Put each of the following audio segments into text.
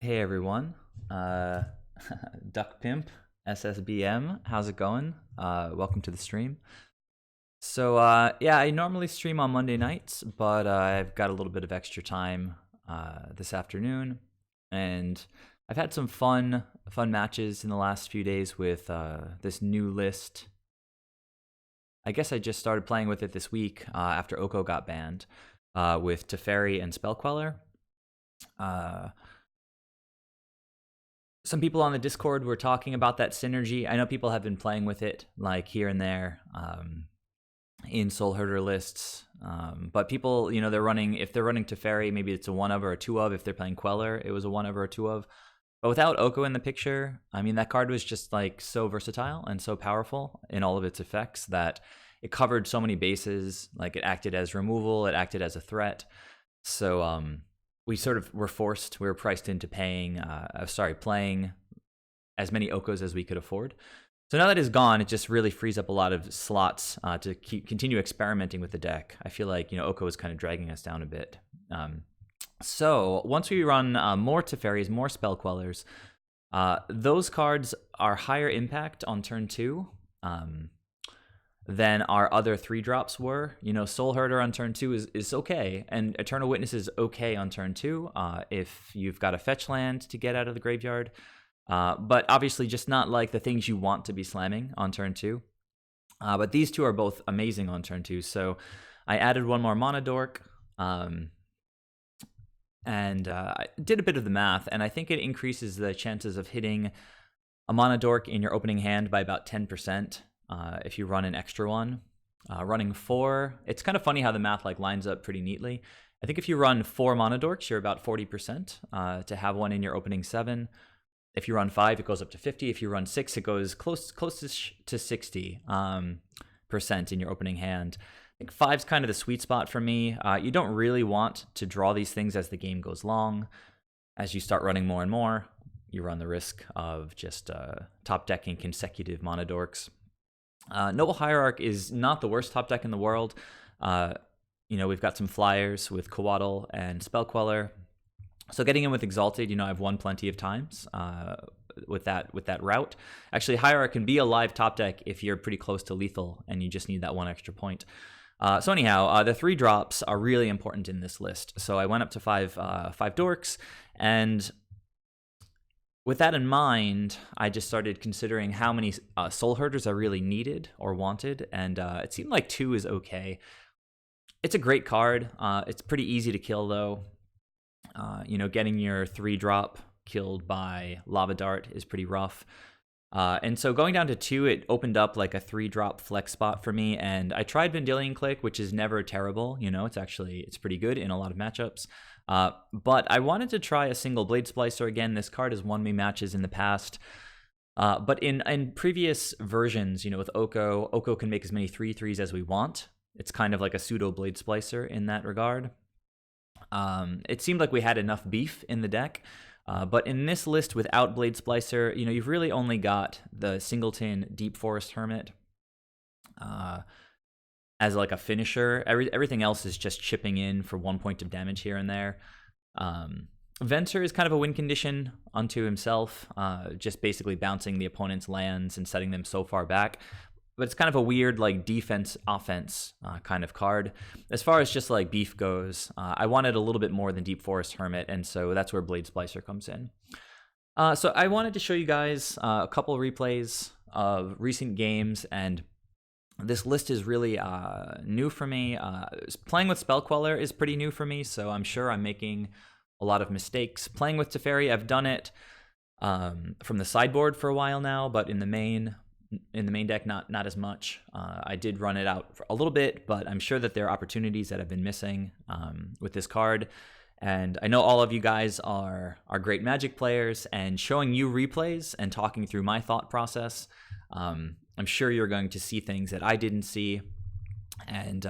Hey everyone, Duck Pimp, SSBM, how's it going? Welcome to the stream. So yeah, I normally stream on Monday nights, but I've got a little bit of extra time this afternoon, and I've had some fun matches in the last few days with this new list. I guess I just started playing with it this week after Oko got banned with Teferi and Spellqueller. Some people on the Discord were talking about that synergy. I know people have been playing with it, like here and there, in Spellherder lists. But people, they're running, if they're running Teferi, maybe it's a 1 of or a 2 of. If they're playing Queller, it was a 1 of or a 2 of. But without Oko in the picture, I mean, that card was just like so versatile and so powerful in all of its effects that it covered so many bases. Like it acted as removal, it acted as a threat. So, we sort of were forced, we were priced into playing as many Okos as we could afford. So now that it's gone, it just really frees up a lot of slots to continue experimenting with the deck. I feel like, Oko is kind of dragging us down a bit. So once we run more Teferis, more Spell Quellers, those cards are higher impact on turn 2. Than our other 3-drops were. Spellherder on turn 2 is okay, and Eternal Witness is okay on turn 2 if you've got a fetch land to get out of the graveyard, but obviously just not like the things you want to be slamming on turn 2. But these two are both amazing on turn 2, so I added one more Mana Dork, and I did a bit of the math, and I think it increases the chances of hitting a Mana Dork in your opening hand by about 10%. If you run an extra one. Running 4, it's kind of funny how the math lines up pretty neatly. I think if you run 4 Mana Dorks, you're about 40% to have one in your opening 7. If you run 5, it goes up to 50. If you run 6, it goes close to 60% in your opening hand. I think 5's kind of the sweet spot for me. You don't really want to draw these things as the game goes long. As you start running more and more, you run the risk of just top decking consecutive Mana Dorks. Noble Hierarch is not the worst top deck in the world. We've got some flyers with Coatl and Spellqueller. So getting in with Exalted, I've won plenty of times with that route. Actually, Hierarch can be a live top deck if you're pretty close to lethal and you just need that one extra point. So anyhow, the 3-drops are really important in this list. So I went up to 5 Dorks, and with that in mind, I just started considering how many Spellherders I really needed or wanted, and it seemed like 2 is okay. It's a great card. It's pretty easy to kill, though. Getting your 3-drop killed by Lava Dart is pretty rough. And so going down to 2, it opened up like a 3-drop flex spot for me, and I tried Vendilion Clique, which is never terrible. It's pretty good in a lot of matchups. But I wanted to try a single Blade Splicer again. This card has won me matches in the past. But in previous versions, with Oko can make as many 3/3s as we want. It's kind of like a pseudo Blade Splicer in that regard. It seemed like we had enough beef in the deck. But in this list without Blade Splicer, you've really only got the Singleton Deep Forest Hermit as like a finisher. Everything else is just chipping in for 1 point of damage here and there. Venter is kind of a win condition unto himself, just basically bouncing the opponent's lands and setting them so far back. But it's kind of a weird defense offense kind of card. As far as just beef goes, I wanted a little bit more than Deep Forest Hermit, and so that's where Blade Splicer comes in. So I wanted to show you guys a couple replays of recent games, and this list is really new for me. Playing with Spellqueller is pretty new for me, so I'm sure I'm making a lot of mistakes. Playing with Teferi, I've done it from the sideboard for a while now, but in the main deck, not as much. I did run it out for a little bit, but I'm sure that there are opportunities that have been missing with this card. And I know all of you guys are great Magic players, and showing you replays and talking through my thought process, I'm sure you're going to see things that I didn't see, and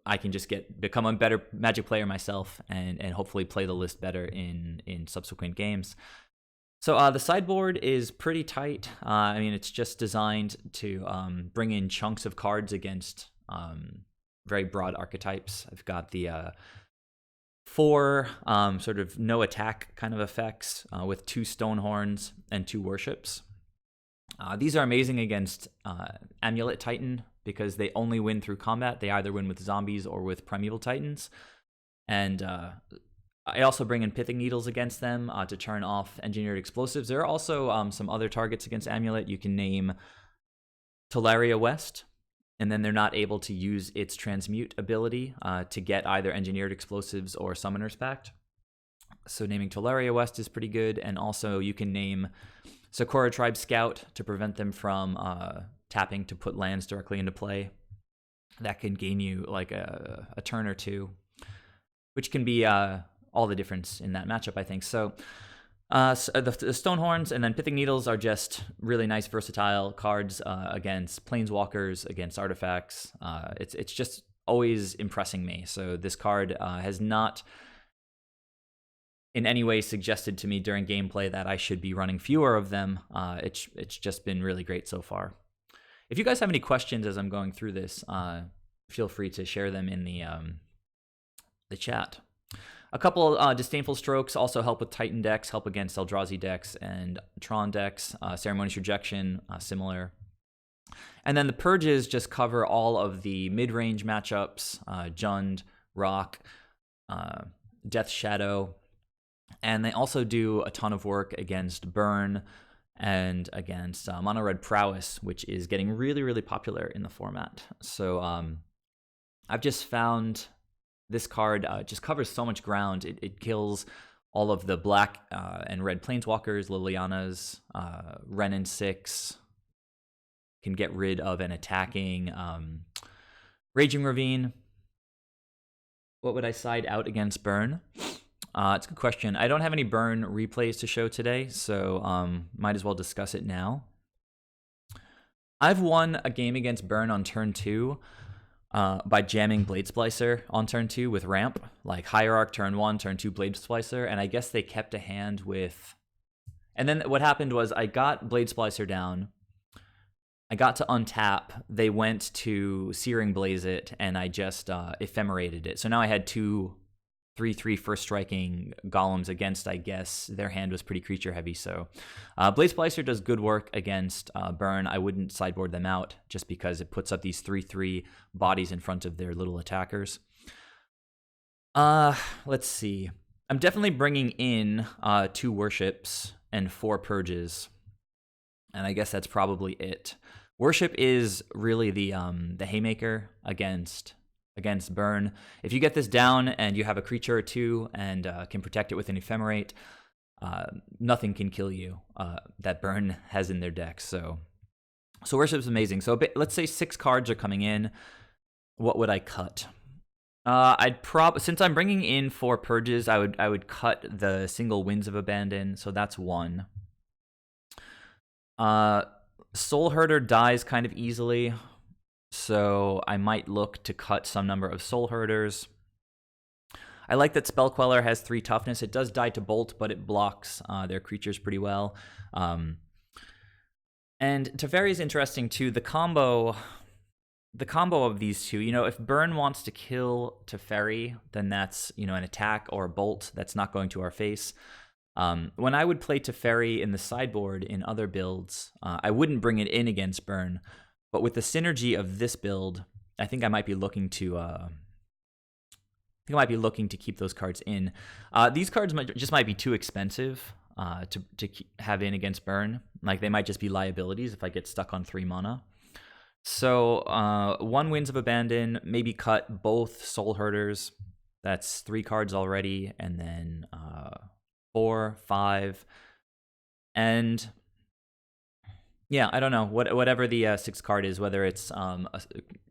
I can just become a better Magic player myself, and hopefully play the list better in subsequent games. So the sideboard is pretty tight. I mean, it's just designed to bring in chunks of cards against very broad archetypes. I've got the 4 sort of no attack kind of effects with 2 stone horns and 2 worships. These are amazing against Amulet Titan because they only win through combat. They either win with zombies or with Primeval Titans. And I also bring in Pithing Needles against them to turn off Engineered Explosives. There are also some other targets against Amulet. You can name Teleria West, and then they're not able to use its Transmute ability to get either Engineered Explosives or Summoner's Pact. So naming Teleria West is pretty good. And also you can name Sakura Tribe Scout to prevent them from tapping to put lands directly into play. That can gain you like a turn or two, which can be all the difference in that matchup, I think. So the Stonehorns and then Pithing Needles are just really nice, versatile cards against Planeswalkers, against artifacts. It's just always impressing me. So this card has not in any way suggested to me during gameplay that I should be running fewer of them. It's just been really great so far. If you guys have any questions as I'm going through this, feel free to share them in the chat. A couple Disdainful Strokes also help with Titan decks, help against Eldrazi decks and Tron decks. Ceremonious Rejection, similar. And then the Purges just cover all of the mid-range matchups, Jund, Rock, Death Shadow, and they also do a ton of work against Burn and against Mono Red Prowess, which is getting really, really popular in the format. So I've just found this card just covers so much ground. It kills all of the black and red Planeswalkers, Lilianas, Renin 6, can get rid of an attacking Raging Ravine. What would I side out against Burn? It's a good question. I don't have any Burn replays to show today, so might as well discuss it now. I've won a game against Burn on turn 2 by jamming Blade Splicer on turn 2 with ramp, like Hierarch turn 1, turn 2 Blade Splicer, and I guess they kept a hand with... And then what happened was I got Blade Splicer down, I got to untap, they went to Searing Blaze it, and I just ephemerated it. So now I had 2 3/3 first striking golems against, I guess, their hand was pretty creature heavy. So Blade Splicer does good work against Burn. I wouldn't sideboard them out just because it puts up these 3/3 bodies in front of their little attackers. Let's see. I'm definitely bringing in 2 worships and 4 purges, and I guess that's probably it. Worship is really the haymaker against Burn. If you get this down and you have a creature or 2 and can protect it with an Ephemerate, nothing can kill you that Burn has in their deck. So Worship's amazing. So let's say 6 cards are coming in. What would I cut? Since I'm bringing in 4 purges, I would cut the single Winds of Abandon. So that's 1. Soulherder dies kind of easily, so I might look to cut some number of Soulherders. I like that Spell Queller has 3 toughness. It does die to Bolt, but it blocks their creatures pretty well. And Teferi is interesting too. The combo of these two, if Burn wants to kill Teferi, then that's, an attack or a bolt that's not going to our face. When I would play Teferi in the sideboard in other builds, I wouldn't bring it in against Burn, but with the synergy of this build, I think I might be looking to keep those cards in. These cards might be too expensive to have in against Burn. Like, they might just be liabilities if I get stuck on 3 mana. So 1 Winds of Abandon, maybe cut both Soulherders. That's 3 cards already, and then 4, 5, and yeah, I don't know, whatever the 6 card is, whether it's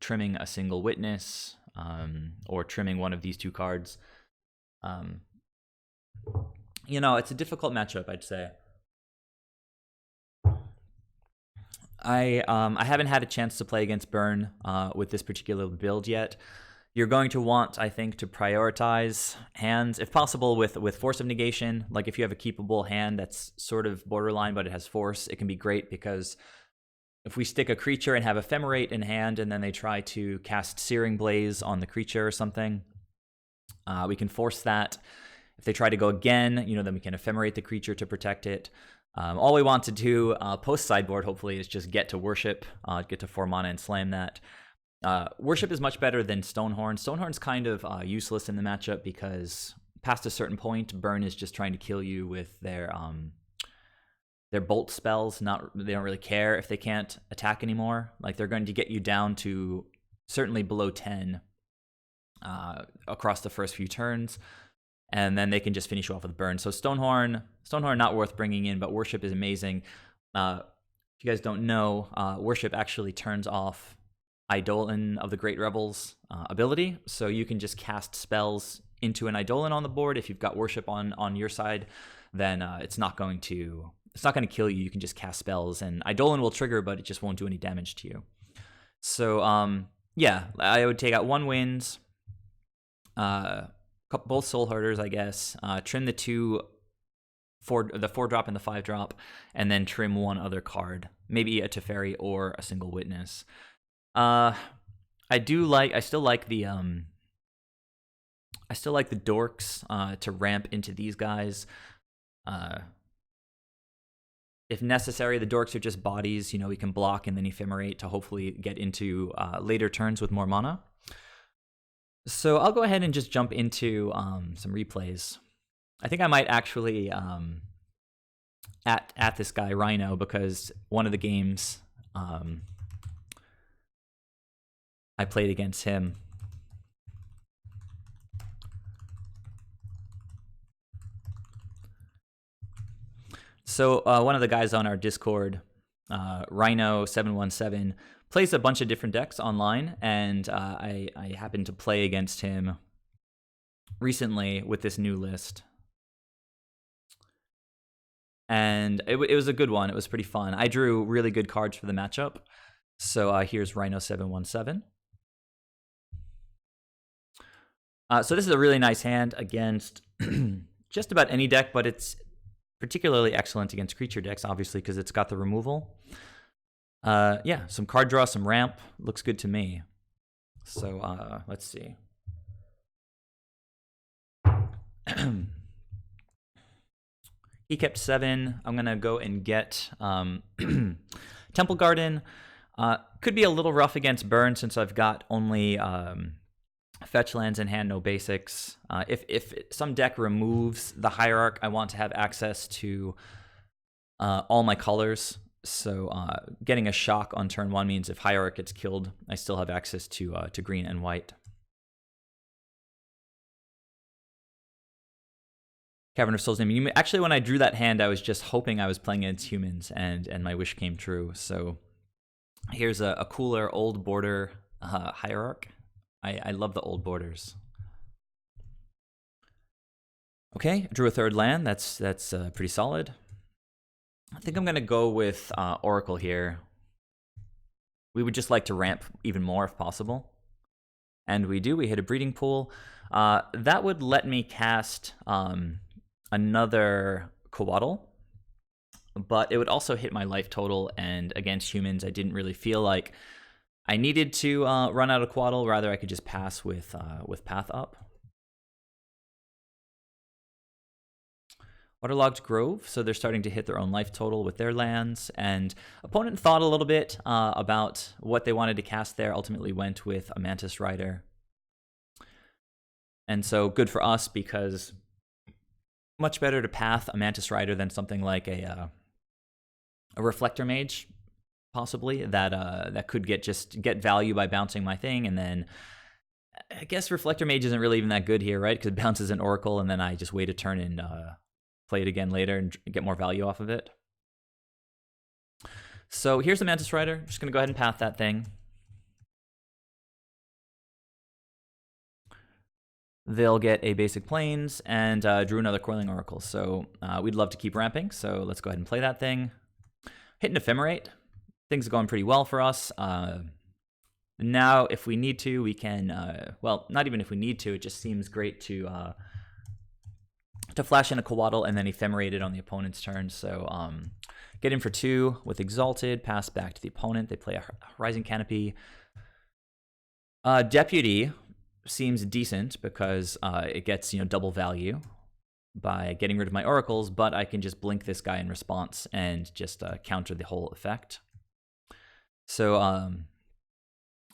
trimming a single Witness or trimming one of these 2 cards. It's a difficult matchup, I'd say. I haven't had a chance to play against Burn with this particular build yet. You're going to want, I think, to prioritize hands, if possible, with Force of Negation. Like, if you have a keepable hand that's sort of borderline, but it has Force, it can be great, because if we stick a creature and have Ephemerate in hand, and then they try to cast Searing Blaze on the creature or something, We can force that. If they try to go again, then we can ephemerate the creature to protect it. All we want to do post-sideboard, hopefully, is just get to Worship, get to 4 mana and slam that. Worship is much better than Stonehorn. Stonehorn's kind of useless in the matchup because past a certain point, Burn is just trying to kill you with their bolt spells. They don't really care if they can't attack anymore. Like, they're going to get you down to certainly below 10 across the first few turns, and then they can just finish you off with Burn. So Stonehorn not worth bringing in, but Worship is amazing. If you guys don't know, Worship actually turns off Eidolon of the Great Rebels ability, so you can just cast spells into an Eidolon on the board. If you've got Worship on your side, then it's not going to kill you. You can just cast spells, and Eidolon will trigger, but it just won't do any damage to you. So yeah, I would take out 1 Winds, both Soulherders, I guess. Trim the 4-drop and the 5-drop, and then trim 1 other card, maybe a Teferi or a Single Witness. I still like the Dorks to ramp into these guys. If necessary, the Dorks are just bodies. We can block and then ephemerate to hopefully get into later turns with more mana. So I'll go ahead and just jump into some replays. I think I might actually at this guy Rhino, because one of the games I played against him, so one of the guys on our Discord, Rhino717, plays a bunch of different decks online, and I happened to play against him recently with this new list. And it was a good one. It was pretty fun. I drew really good cards for the matchup. So here's Rhino717. So this is a really nice hand against just about any deck, but it's particularly excellent against creature decks, obviously, because it's got the removal. Yeah, some card draw, some ramp. Looks good to me. So let's see. He kept 7. I'm going to go and get Temple Garden. Could be a little rough against Burn since I've got only fetch lands in hand, no basics. If some deck removes the Hierarch, I want to have access to all my colors. So getting a shock on turn 1 means if Hierarch gets killed, I still have access to green and white. Cavern of Souls name. Actually, when I drew that hand, I was just hoping I was playing against humans, and my wish came true. So here's a cooler old border Hierarch. I love the old borders. Okay, drew a 3rd land. That's pretty solid. I think I'm going to go with Oracle here. We would just like to ramp even more if possible. And we do. We hit a Breeding Pool. That would let me cast another Coatl, but it would also hit my life total, and against humans, I didn't really feel like I needed to run out of Coatl. Rather, I could just pass with Path Up. Waterlogged Grove, so they're starting to hit their own life total with their lands, and opponent thought a little bit about what they wanted to cast there, ultimately went with a Mantis Rider. And so good for us, because much better to path a Mantis Rider than something like a Reflector Mage, possibly, that could get value by bouncing my thing, and then I guess Reflector Mage isn't really even that good here, right? Because it bounces an Oracle, and then I just wait a turn and play it again later and get more value off of it. So here's the Mantis Rider. I'm just going to go ahead and path that thing. They'll get a basic Plains and drew another Coiling Oracle. So we'd love to keep ramping, so let's go ahead and play that thing. Hit an Ephemerate. Things are going pretty well for us. Now, if we need to, we can, well, not even if we need to, it just seems great to flash in a Coatl and then Ephemerate it on the opponent's turn. So get in for 2 with Exalted, pass back to the opponent. They play a Rising Canopy. Deputy. seems decent because it gets double value by getting rid of my oracles, but I can just blink this guy in response and just counter the whole effect. So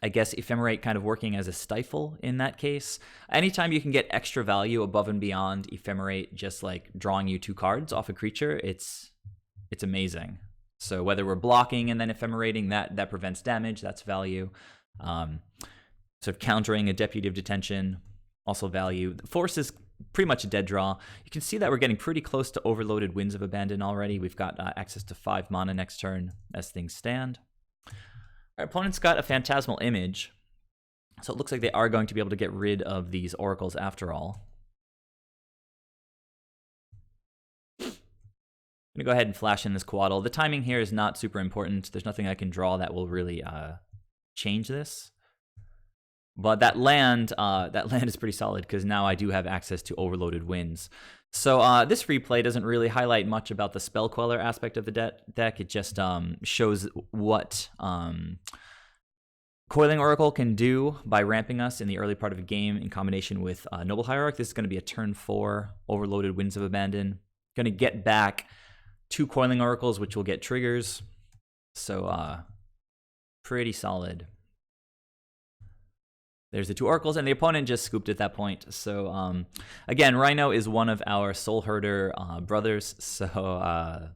I guess Ephemerate kind of working as a stifle in that case. Anytime you can get extra value above and beyond Ephemerate, just like drawing you 2 cards off a creature, it's amazing. So whether we're blocking and then ephemerating, that prevents damage, that's value. Sort of countering a Deputy of Detention, also value. Force is pretty much a dead draw. You can see that we're getting pretty close to overloaded Winds of Abandon already. We've got access to 5 mana next turn as things stand. Our opponent's got a Phantasmal Image, so it looks like they are going to be able to get rid of these oracles after all. I'm going to go ahead and flash in this Coatl. The timing here is not super important. There's nothing I can draw that will really change this. But that land is pretty solid because now I do have access to overloaded Winds. So this replay doesn't really highlight much about the Spell Queller aspect of the deck. It just shows what Coiling Oracle can do by ramping us in the early part of a game in combination with Noble Hierarch. This is going to be a turn 4 overloaded Winds of Abandon. Going to get back 2 Coiling Oracles, which will get triggers. So pretty solid. There's the 2 oracles, and the opponent just scooped at that point. So again, Rhino is one of our Soulherder brothers, so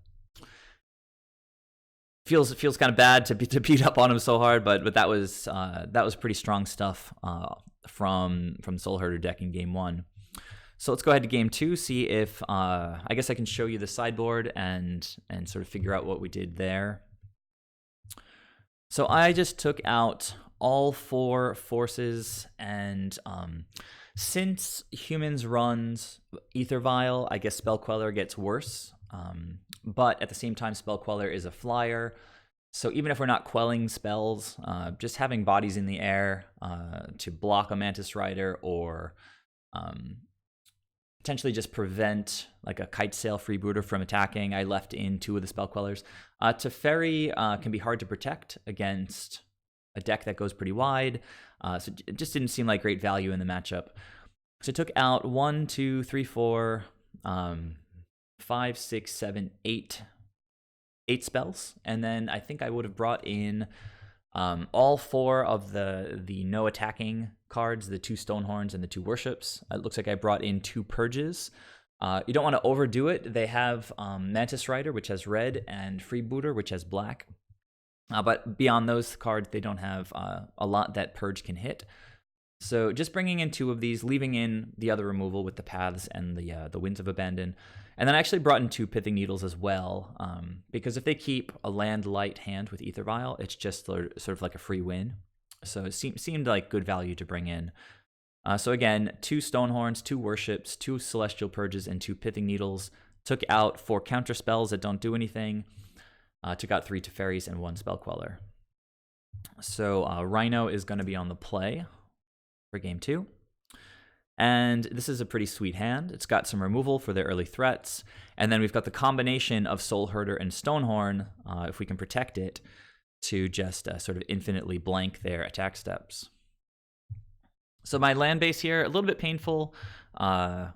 feels kind of bad to beat up on him so hard, but that was pretty strong stuff from Soulherder deck in game 1. So let's go ahead to game 2, see if I guess I can show you the sideboard and sort of figure out what we did there. So I just took out all 4 forces, and since humans runs Ether Vial, I guess Spell Queller gets worse. But at the same time, Spell Queller is a flyer, so even if we're not quelling spells, just having bodies in the air to block a Mantis Rider or potentially just prevent like a Kite Sail Freebooter from attacking. I left in 2 of the Spell Quellers. Teferi can be hard to protect against a deck that goes pretty wide, so it just didn't seem like great value in the matchup. So I took out 1, 2, 3, 4, 5, 6, 7, 8 spells, and then I think I would have brought in all 4 of the no attacking cards, the 2 Stonehorns and the 2 Worships. It looks like I brought in 2 Purges. You don't want to overdo it. They have Mantis Rider, which has red, and Freebooter, which has black. But beyond those cards, they don't have a lot that Purge can hit. So just bringing in 2 of these, leaving in the other removal with the Paths and the Winds of Abandon. And then I actually brought in 2 Pithing Needles as well, because if they keep a land light hand with Ether Vial, it's just sort of like a free win. So it seemed like good value to bring in. So again, 2 Stonehorns, 2 Worships, 2 Celestial Purges, and 2 Pithing Needles. Took out 4 counter spells that don't do anything. Took out 3 Teferis and 1 Spell Queller. So Rhino is going to be on the play for game 2. And this is a pretty sweet hand. It's got some removal for their early threats. And then we've got the combination of Soulherder and Stonehorn, if we can protect it, to just sort of infinitely blank their attack steps. So my land base here, a little bit painful, but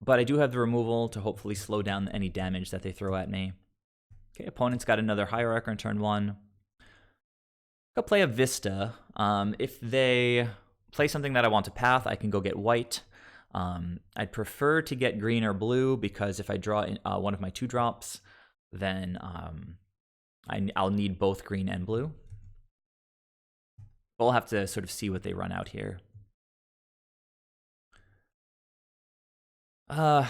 I do have the removal to hopefully slow down any damage that they throw at me. Okay, opponent's got another Hierarch on turn 1. I'll play a Vista. If they play something that I want to path, I can go get white. I'd prefer to get green or blue, because if I draw one of my 2-drops, then I'll need both green and blue. We'll have to sort of see what they run out here.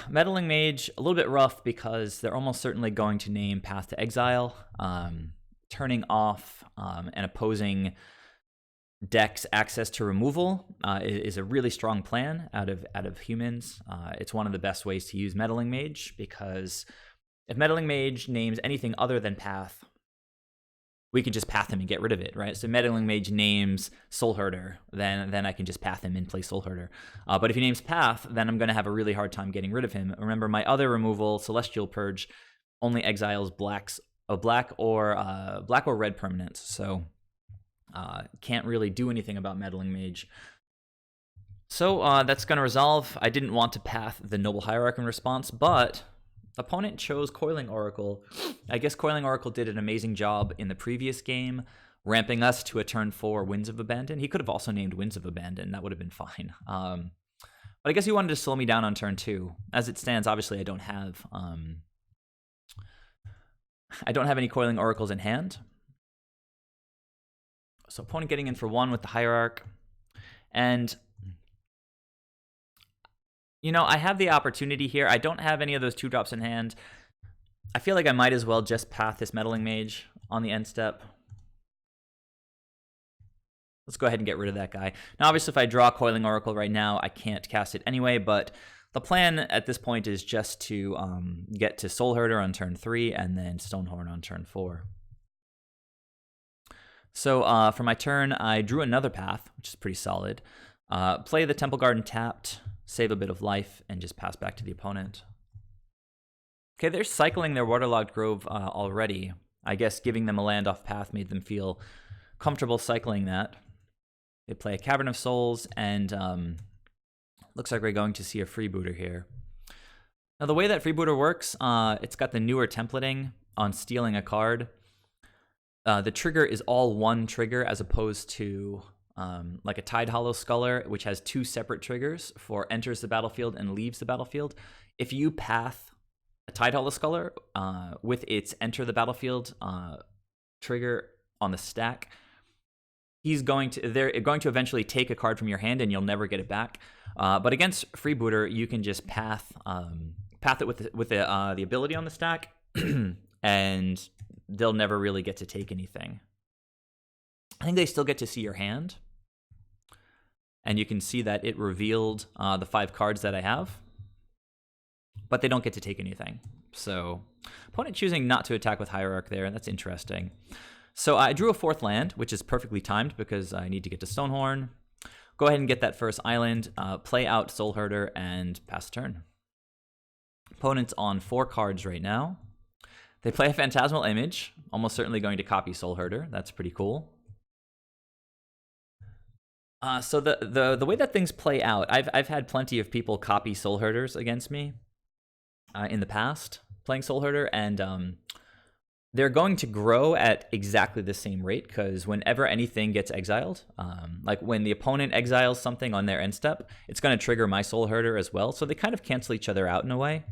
Meddling Mage, a little bit rough because they're almost certainly going to name Path to Exile. Turning off an opposing deck's access to removal is a really strong plan out of humans. It's one of the best ways to use Meddling Mage, because if Meddling Mage names anything other than Path, we can just path him and get rid of it, right? So Meddling Mage names Soulherder, then I can just path him and play Soulherder. But if he names Path, then I'm going to have a really hard time getting rid of him. Remember, my other removal, Celestial Purge, only exiles black or red permanents, so can't really do anything about Meddling Mage. So that's going to resolve. I didn't want to path the Noble Hierarch in response, but opponent chose Coiling Oracle. I guess Coiling Oracle did an amazing job in the previous game, ramping us to a turn 4 Winds of Abandon. He could have also named Winds of Abandon. That would have been fine. But I guess he wanted to slow me down on turn 2. As it stands, obviously I don't have any Coiling Oracles in hand. So opponent getting in for 1 with the Hierarch. And you know, I have the opportunity here. I don't have any of those 2-drops in hand. I feel like I might as well just path this Meddling Mage on the end step. Let's go ahead and get rid of that guy. Now, obviously, if I draw Coiling Oracle right now, I can't cast it anyway, but the plan at this point is just to get to Soulherder on turn 3 and then Stonehorn on turn 4. So for my turn, I drew another path, which is pretty solid. Play the Temple Garden tapped, save a bit of life, and just pass back to the opponent. Okay, they're cycling their Waterlogged Grove already. I guess giving them a land off path made them feel comfortable cycling that. They play a Cavern of Souls, and looks like we're going to see a freebooter here. Now, the way that freebooter works, it's got the newer templating on stealing a card. The trigger is all one trigger as opposed to like a Tide Hollow Sculler, which has 2 separate triggers for enters the battlefield and leaves the battlefield. If you path a Tide Hollow Sculler with its enter the battlefield trigger on the stack, they're going to eventually take a card from your hand and you'll never get it back. But against Freebooter, you can just path it with the ability on the stack, and they'll never really get to take anything. I think they still get to see your hand, and you can see that it revealed the 5 cards that I have, but they don't get to take anything. So opponent choosing not to attack with Hierarch there. That's interesting. So I drew a 4th land, which is perfectly timed because I need to get to Stonehorn. Go ahead and get that first island, play out Soulherder, and pass the turn. Opponent's on 4 cards right now. They play a Phantasmal Image, almost certainly going to copy Soulherder. That's pretty cool. So the way that things play out, I've had plenty of people copy Soulherders against me in the past, playing Soulherder, and they're going to grow at exactly the same rate, because whenever anything gets exiled, like when the opponent exiles something on their end step, it's going to trigger my Soulherder as well, so they kind of cancel each other out in a way.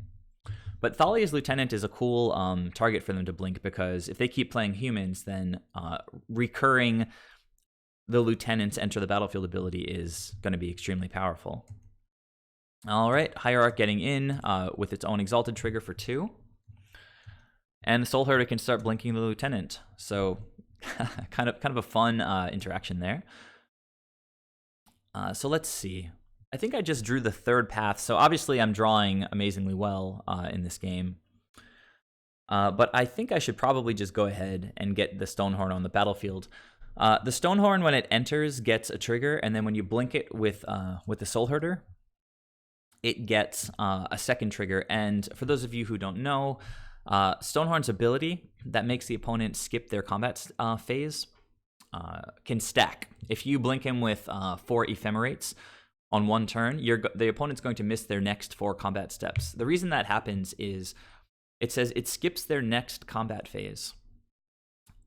But Thalia's Lieutenant is a cool target for them to blink, because if they keep playing humans, then recurring the Lieutenant's enter the battlefield ability is going to be extremely powerful. All right, Hierarch getting in with its own Exalted trigger for 2. And the Soulherder can start blinking the Lieutenant. So kind of a fun interaction there. So let's see. I think I just drew the 3rd path. So obviously I'm drawing amazingly well in this game. But I think I should probably just go ahead and get the Stonehorn on the battlefield. The Stonehorn, when it enters, gets a trigger, and then when you blink it with the Soulherder, it gets a 2nd trigger. And for those of you who don't know, Stonehorn's ability that makes the opponent skip their combat phase can stack. If you blink him with 4 Ephemerates on one turn, the opponent's going to miss their next 4 combat steps. The reason that happens is it says it skips their next combat phase.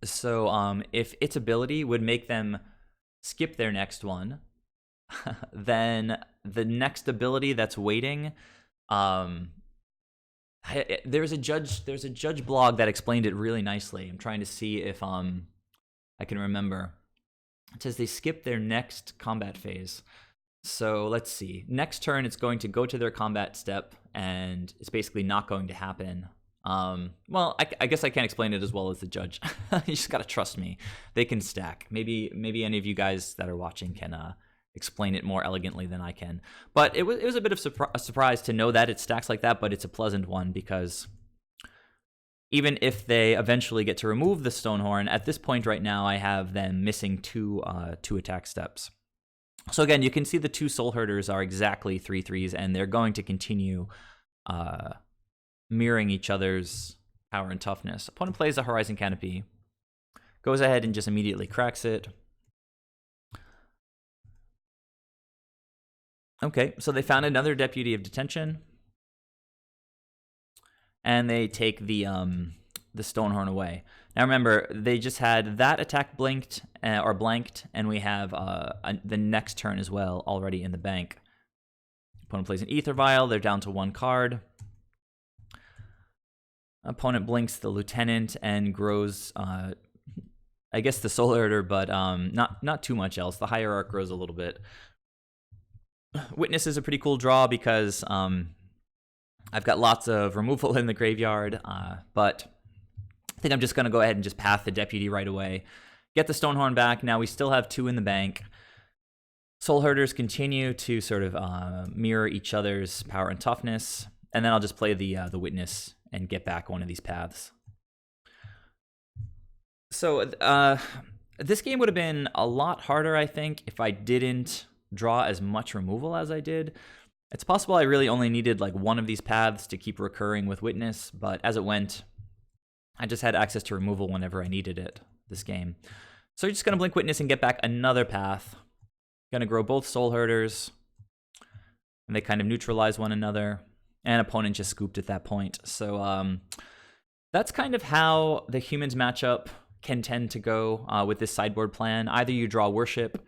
So if its ability would make them skip their next one, then the next ability that's waiting, there's a judge blog that explained it really nicely. I'm trying to see if I can remember. It says they skip their next combat phase. So let's see. Next turn, it's going to go to their combat step, and it's basically not going to happen. Well, I guess I can't explain it as well as the judge. You just gotta trust me. They can stack. Maybe any of you guys that are watching can explain it more elegantly than I can. But it was a bit of a surprise to know that it stacks like that, but it's a pleasant one, because even if they eventually get to remove the Stonehorn, at this point right now I have them missing 2 attack steps. So again, you can see the 2 Soulherders are exactly 3/3s, and they're going to continue mirroring each other's power and toughness. Opponent plays a Horizon Canopy, goes ahead and just immediately cracks it. Okay, so they found another deputy of detention, and they take the Stonehorn away. Now remember, they just had that attack blanked, and we have the next turn as well already in the bank. Opponent plays an Ether Vial. They're down to 1 card. Opponent blinks the Lieutenant and grows, I guess, the Spellherder, but not too much else. The Hierarch grows a little bit. Witness is a pretty cool draw because I've got lots of removal in the graveyard, but I think I'm just going to go ahead and just path the Deputy right away. Get the Stonehorn back. Now we still have 2 in the bank. Soul Herders continue to sort of mirror each other's power and toughness, and then I'll just play the Witness and get back one of these paths. So this game would have been a lot harder, I think, if I didn't draw as much removal as I did. It's possible I really only needed like one of these paths to keep recurring with Witness, but as it went, I just had access to removal whenever I needed it this game. So you're just going to blink Witness and get back another path. Going to grow both Soul Herders, and they kind of neutralize one another, and opponent just scooped at that point. So that's kind of how the humans matchup can tend to go with this sideboard plan. Either you draw Worship,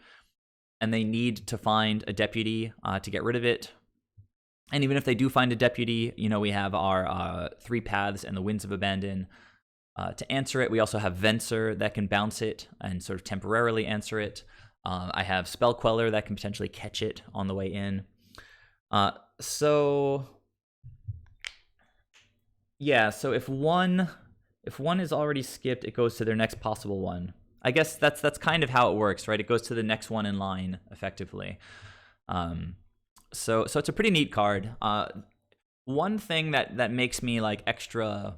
and they need to find a Deputy to get rid of it. And even if they do find a Deputy, you know, we have our 3 paths and the Winds of Abandon to answer it. We also have Venser that can bounce it and sort of temporarily answer it. I have Spell Queller that can potentially catch it on the way in. So if one is already skipped, it goes to their next possible one. I guess that's kind of how it works, right? It goes to the next one in line, effectively. So it's a pretty neat card. One thing that makes me like extra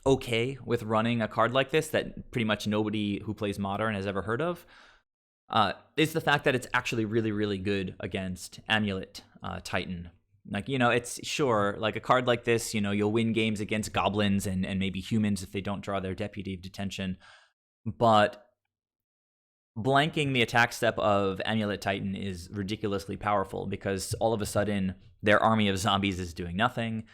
okay with running a card like this that pretty much nobody who plays Modern has ever heard of is the fact that it's actually really, really good against Amulet Titan. Like, you know, it's sure, like a card like this, you know, you'll win games against goblins and maybe humans if they don't draw their Deputy of Detention. But blanking the attack step of Amulet Titan is ridiculously powerful because all of a sudden their army of zombies is doing nothing.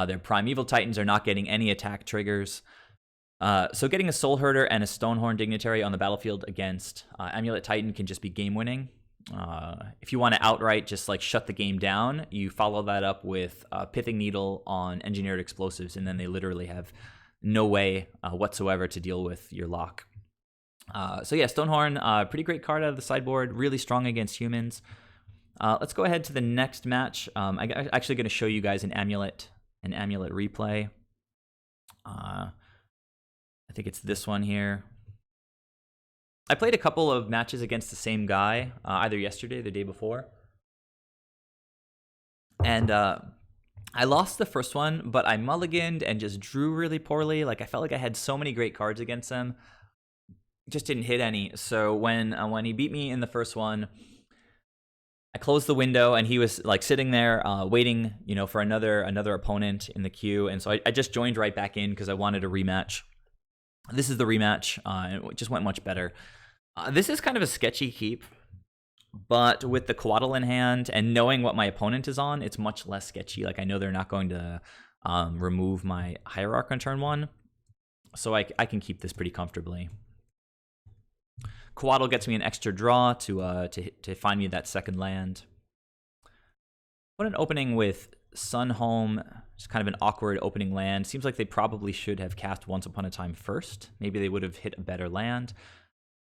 Their Primeval Titans are not getting any attack triggers. So getting a Soul Herder and a Stonehorn Dignitary on the battlefield against Amulet Titan can just be game-winning. If you want to outright just like shut the game down, you follow that up with Pithing Needle on Engineered Explosives, and then they literally have no way whatsoever to deal with your lock. So yeah, Stonehorn, pretty great card out of the sideboard, really strong against humans. Let's go ahead to the next match. I'm actually going to show you guys an Amulet replay. I think it's this one here. I played a couple of matches against the same guy, either yesterday or the day before. And I lost the first one, but I mulliganed and just drew really poorly. Like, I felt like I had so many great cards against him. Just didn't hit any. So when he beat me in the first one, I closed the window and he was like sitting there waiting, you know, for another opponent in the queue. And so I just joined right back in because I wanted a rematch. This is the rematch. It just went much better. This is kind of a sketchy keep, but with the Coatl in hand and knowing what my opponent is on, it's much less sketchy. Like, I know they're not going to remove my Hierarch on turn 1, so I can keep this pretty comfortably. Coatl gets me an extra draw to find me that second land. What an opening with Sunhome. It's kind of an awkward opening land. Seems like they probably should have cast Once Upon a Time first. Maybe they would have hit a better land.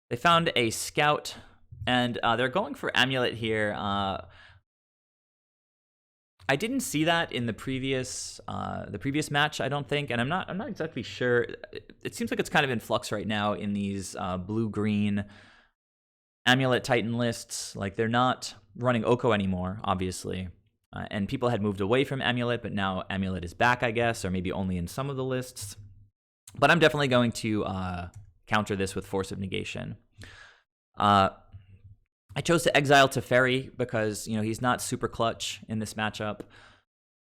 They found a Scout, and they're going for Amulet here. I didn't see that in the previous match, I don't think, and I'm not exactly sure. It seems like it's kind of in flux right now in these blue-green Amulet Titan lists. Like, they're not running Oko anymore, obviously. And people had moved away from Amulet, but now Amulet is back, I guess, or maybe only in some of the lists. But I'm definitely going to counter this with Force of Negation. I chose to exile Teferi because, you know, he's not super clutch in this matchup.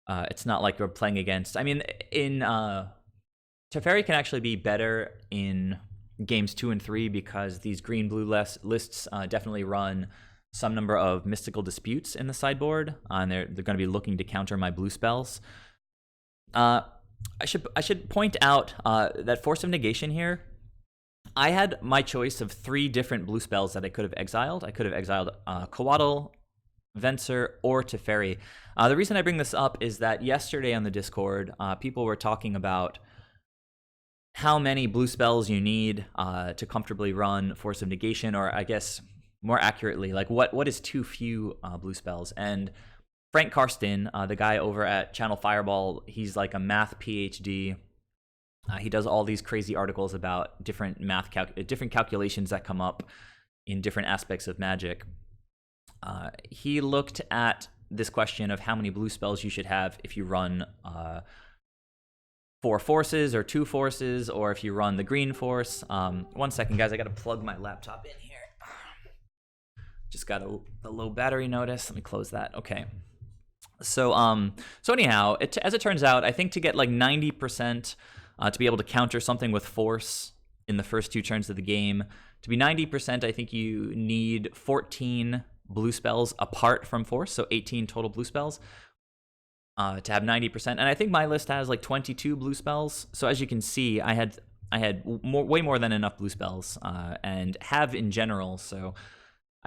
It's not like we're playing against... I mean, Teferi can actually be better in games 2 and 3 because these green-blue lists definitely run some number of mystical disputes in the sideboard, and they're going to be looking to counter my blue spells. I should point out that Force of Negation here, I had my choice of 3 different blue spells that I could have exiled. I could have exiled Coatl, Venser, or Teferi. The reason I bring this up is that yesterday on the Discord, people were talking about how many blue spells you need to comfortably run Force of Negation, or I guess more accurately, like what is too few blue spells. And Frank Karsten, the guy over at Channel Fireball, he's like a math PhD. He does all these crazy articles about different different calculations that come up in different aspects of Magic. He looked at this question of how many blue spells you should have if you run 4 forces or 2 forces, or if you run the green force. 1 second, guys, I gotta plug my laptop in here. Just got a low battery notice. Let me close that. Okay. So anyhow, as it turns out, I think to get like 90%, to be able to counter something with force in the first 2 turns of the game, to be 90%, I think you need 14 blue spells apart from force, so 18 total blue spells to have 90%. And I think my list has like 22 blue spells. So as you can see, I had way more than enough blue spells, and have in general. So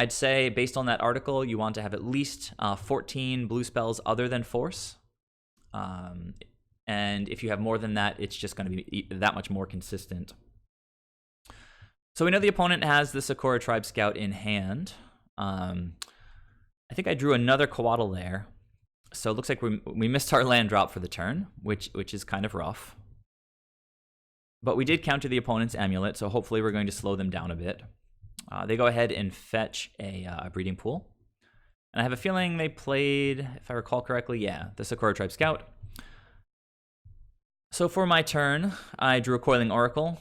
I'd say based on that article, you want to have at least 14 blue spells other than force. And if you have more than that, it's just going to be that much more consistent. So we know the opponent has the Sakura Tribe Scout in hand. I think I drew another Coatl there. So it looks like we missed our land drop for the turn, which is kind of rough. But we did counter the opponent's amulet, so hopefully we're going to slow them down a bit. They go ahead and fetch a breeding pool. And I have a feeling they played, if I recall correctly, the Sakura Tribe Scout. So for my turn, I drew a Coiling Oracle.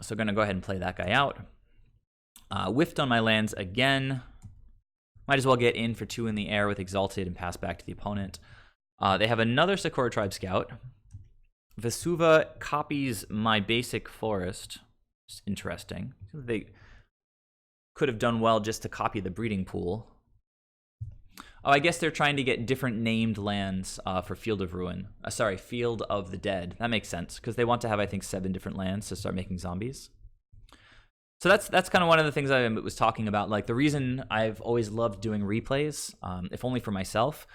So I'm going to go ahead and play that guy out. Whiffed on my lands again. Might as well get in for 2 in the air with Exalted and pass back to the opponent. They have another Sakura Tribe Scout. Vesuva copies my basic forest. It's interesting. They could have done well just to copy the breeding pool. Oh, I guess they're trying to get different named lands for Field of Ruin. Field of the Dead. That makes sense, because they want to have, I think, 7 different lands to start making zombies. So that's kind of one of the things I was talking about. Like, the reason I've always loved doing replays, if only for myself,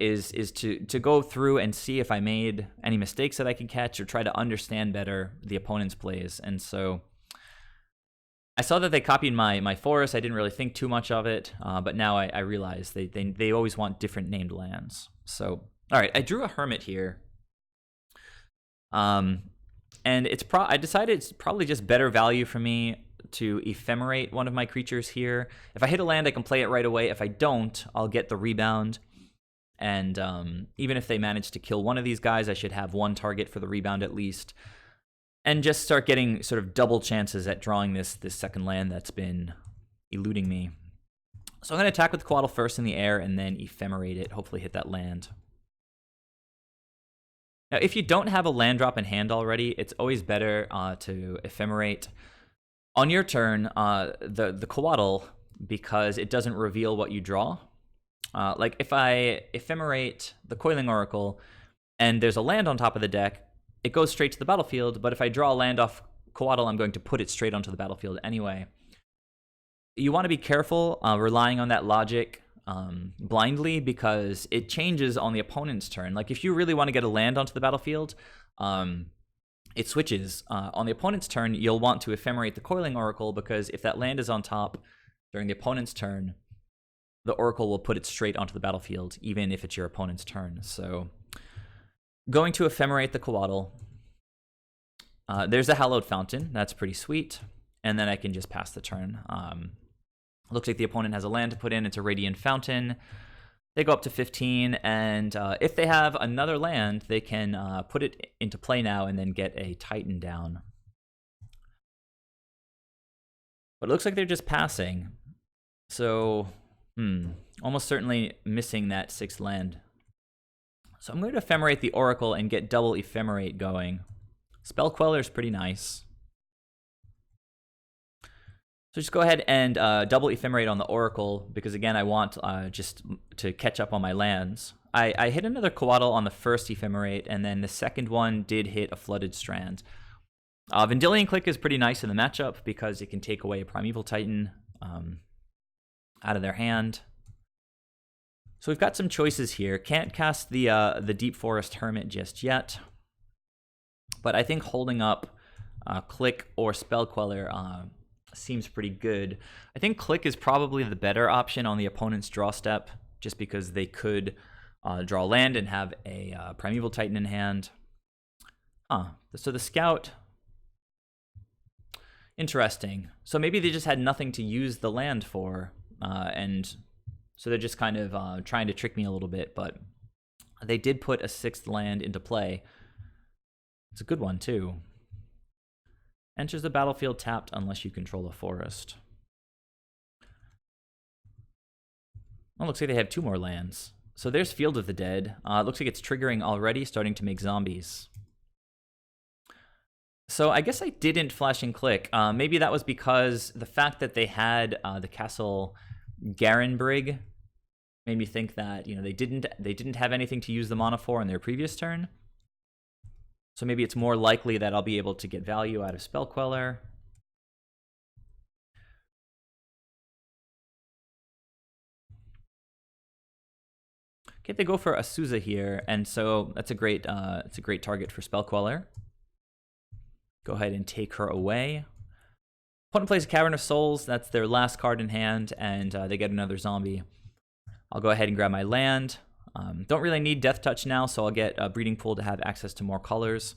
is to go through and see if I made any mistakes that I can catch, or try to understand better the opponent's plays. And so I saw that they copied my forest. I didn't really think too much of it, but now I realize they always want different named lands. So, all right, I drew a Hermit here. And I decided it's probably just better value for me to ephemerate one of my creatures here. If I hit a land, I can play it right away. If I don't, I'll get the rebound. And even if they manage to kill one of these guys, I should have 1 target for the rebound at least. And just start getting sort of double chances at drawing this second land that's been eluding me. So I'm going to attack with Coatl first in the air and then ephemerate it, hopefully hit that land. Now, if you don't have a land drop in hand already, it's always better to ephemerate on your turn the Coatl, because it doesn't reveal what you draw. Like if I ephemerate the Coiling Oracle and there's a land on top of the deck, it goes straight to the battlefield, but if I draw a land off Coatl, I'm going to put it straight onto the battlefield anyway. You want to be careful relying on that logic blindly, because it changes on the opponent's turn. Like, if you really want to get a land onto the battlefield, it switches. On the opponent's turn, you'll want to ephemerate the Coiling Oracle, because if that land is on top during the opponent's turn, the Oracle will put it straight onto the battlefield, even if it's your opponent's turn. So going to ephemerate the Coatl. There's a Hallowed Fountain. That's pretty sweet. And then I can just pass the turn. Looks like the opponent has a land to put in. It's a Radiant Fountain. They go up to 15, and if they have another land, they can put it into play now and then get a Titan down. But it looks like they're just passing. So, almost certainly missing that 6th land. So I'm going to ephemerate the Oracle and get double ephemerate going. Spell Queller is pretty nice. So just go ahead and double Ephemerate on the Oracle, because again, I want just to catch up on my lands. I hit another Coatl on the first Ephemerate, and then the second one did hit a Flooded Strand. Vendilion Clique is pretty nice in the matchup because it can take away a Primeval Titan out of their hand. So we've got some choices here. Can't cast the Deep Forest Hermit just yet, but I think holding up Clique or Spell Queller seems pretty good. I think Clique is probably the better option on the opponent's draw step, just because they could draw land and have a Primeval Titan in hand. So the Scout, interesting. So maybe they just had nothing to use the land for, and so they're just kind of trying to trick me a little bit, but they did put a 6th land into play. It's a good one, too. Enters the battlefield tapped unless you control a forest. Oh, looks like they have 2 more lands. So there's Field of the Dead. It looks like it's triggering already, starting to make zombies. So I guess I didn't flash and click. Maybe that was because the fact that they had the Castle Garenbrig made me think that, you know, they didn't have anything to use the mana for in their previous turn. So maybe it's more likely that I'll be able to get value out of Spell Queller. Okay, they go for Azusa here, and so that's a great target for Spell Queller. Go ahead and take her away. Opponent plays a Cavern of Souls. That's their last card in hand, and they get another zombie. I'll go ahead and grab my land. Don't really need Death Touch now, so I'll get a Breeding Pool to have access to more colors.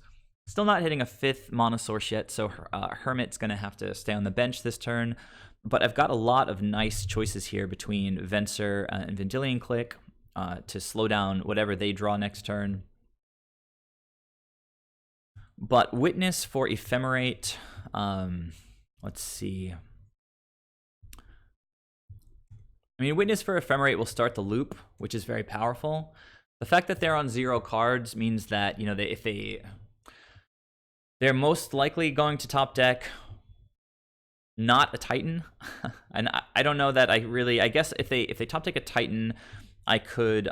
Still not hitting a 5th mana source yet, so Hermit's going to have to stay on the bench this turn. But I've got a lot of nice choices here between Venser and Vendilion Clique to slow down whatever they draw next turn. But Witness for Ephemerate, let's see. I mean, Witness for Ephemerate will start the loop, which is very powerful. The fact that they're on 0 cards means that, you know, they're most likely going to top deck not a Titan. And I don't know that I guess if they top deck a Titan, I could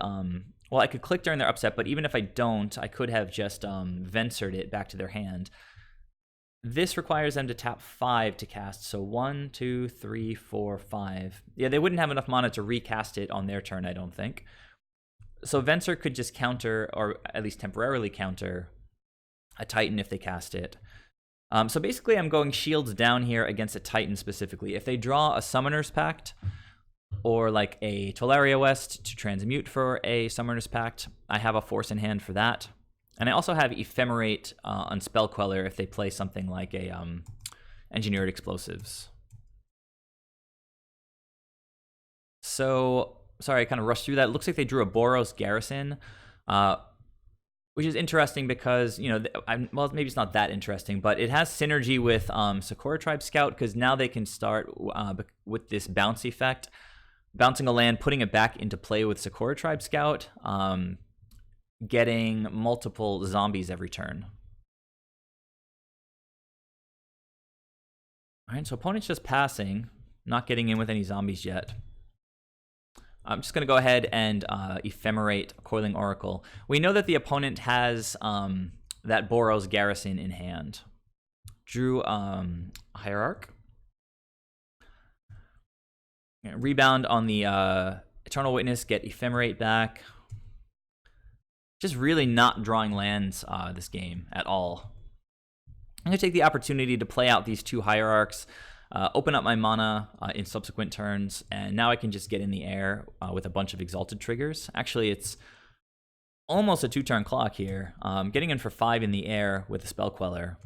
well, I could click during their upset, but even if I don't, I could have just Vensered it back to their hand. This requires them to tap 5 to cast, so 1, 2, 3, 4, 5. Yeah, they wouldn't have enough mana to recast it on their turn, I don't think. So Venser could just counter, or at least temporarily counter, a Titan if they cast it. So basically I'm going shields down here against a Titan specifically. If they draw a Summoner's Pact, or like a Tolaria West to transmute for a Summoner's Pact, I have a force in hand for that. And I also have Ephemerate on Spell Queller if they play something like a Engineered Explosives. So, sorry, I kind of rushed through that. It looks like they drew a Boros Garrison, which is interesting because, you know, well, maybe it's not that interesting, but it has synergy with Sakura Tribe Scout, because now they can start with this bounce effect, bouncing a land, putting it back into play with Sakura Tribe Scout, getting multiple zombies every turn. All right, so opponent's just passing, not getting in with any zombies yet. I'm just going to go ahead and Ephemerate Coiling Oracle. We know that the opponent has that Boros Garrison in hand. Drew Hierarch. Rebound on the Eternal Witness, get Ephemerate back. Just really not drawing lands this game at all. I'm going to take the opportunity to play out these 2 Hierarchs, open up my mana in subsequent turns, and now I can just get in the air with a bunch of Exalted triggers. Actually, it's almost a 2-turn clock here. Getting in for 5 in the air with a Spell Queller.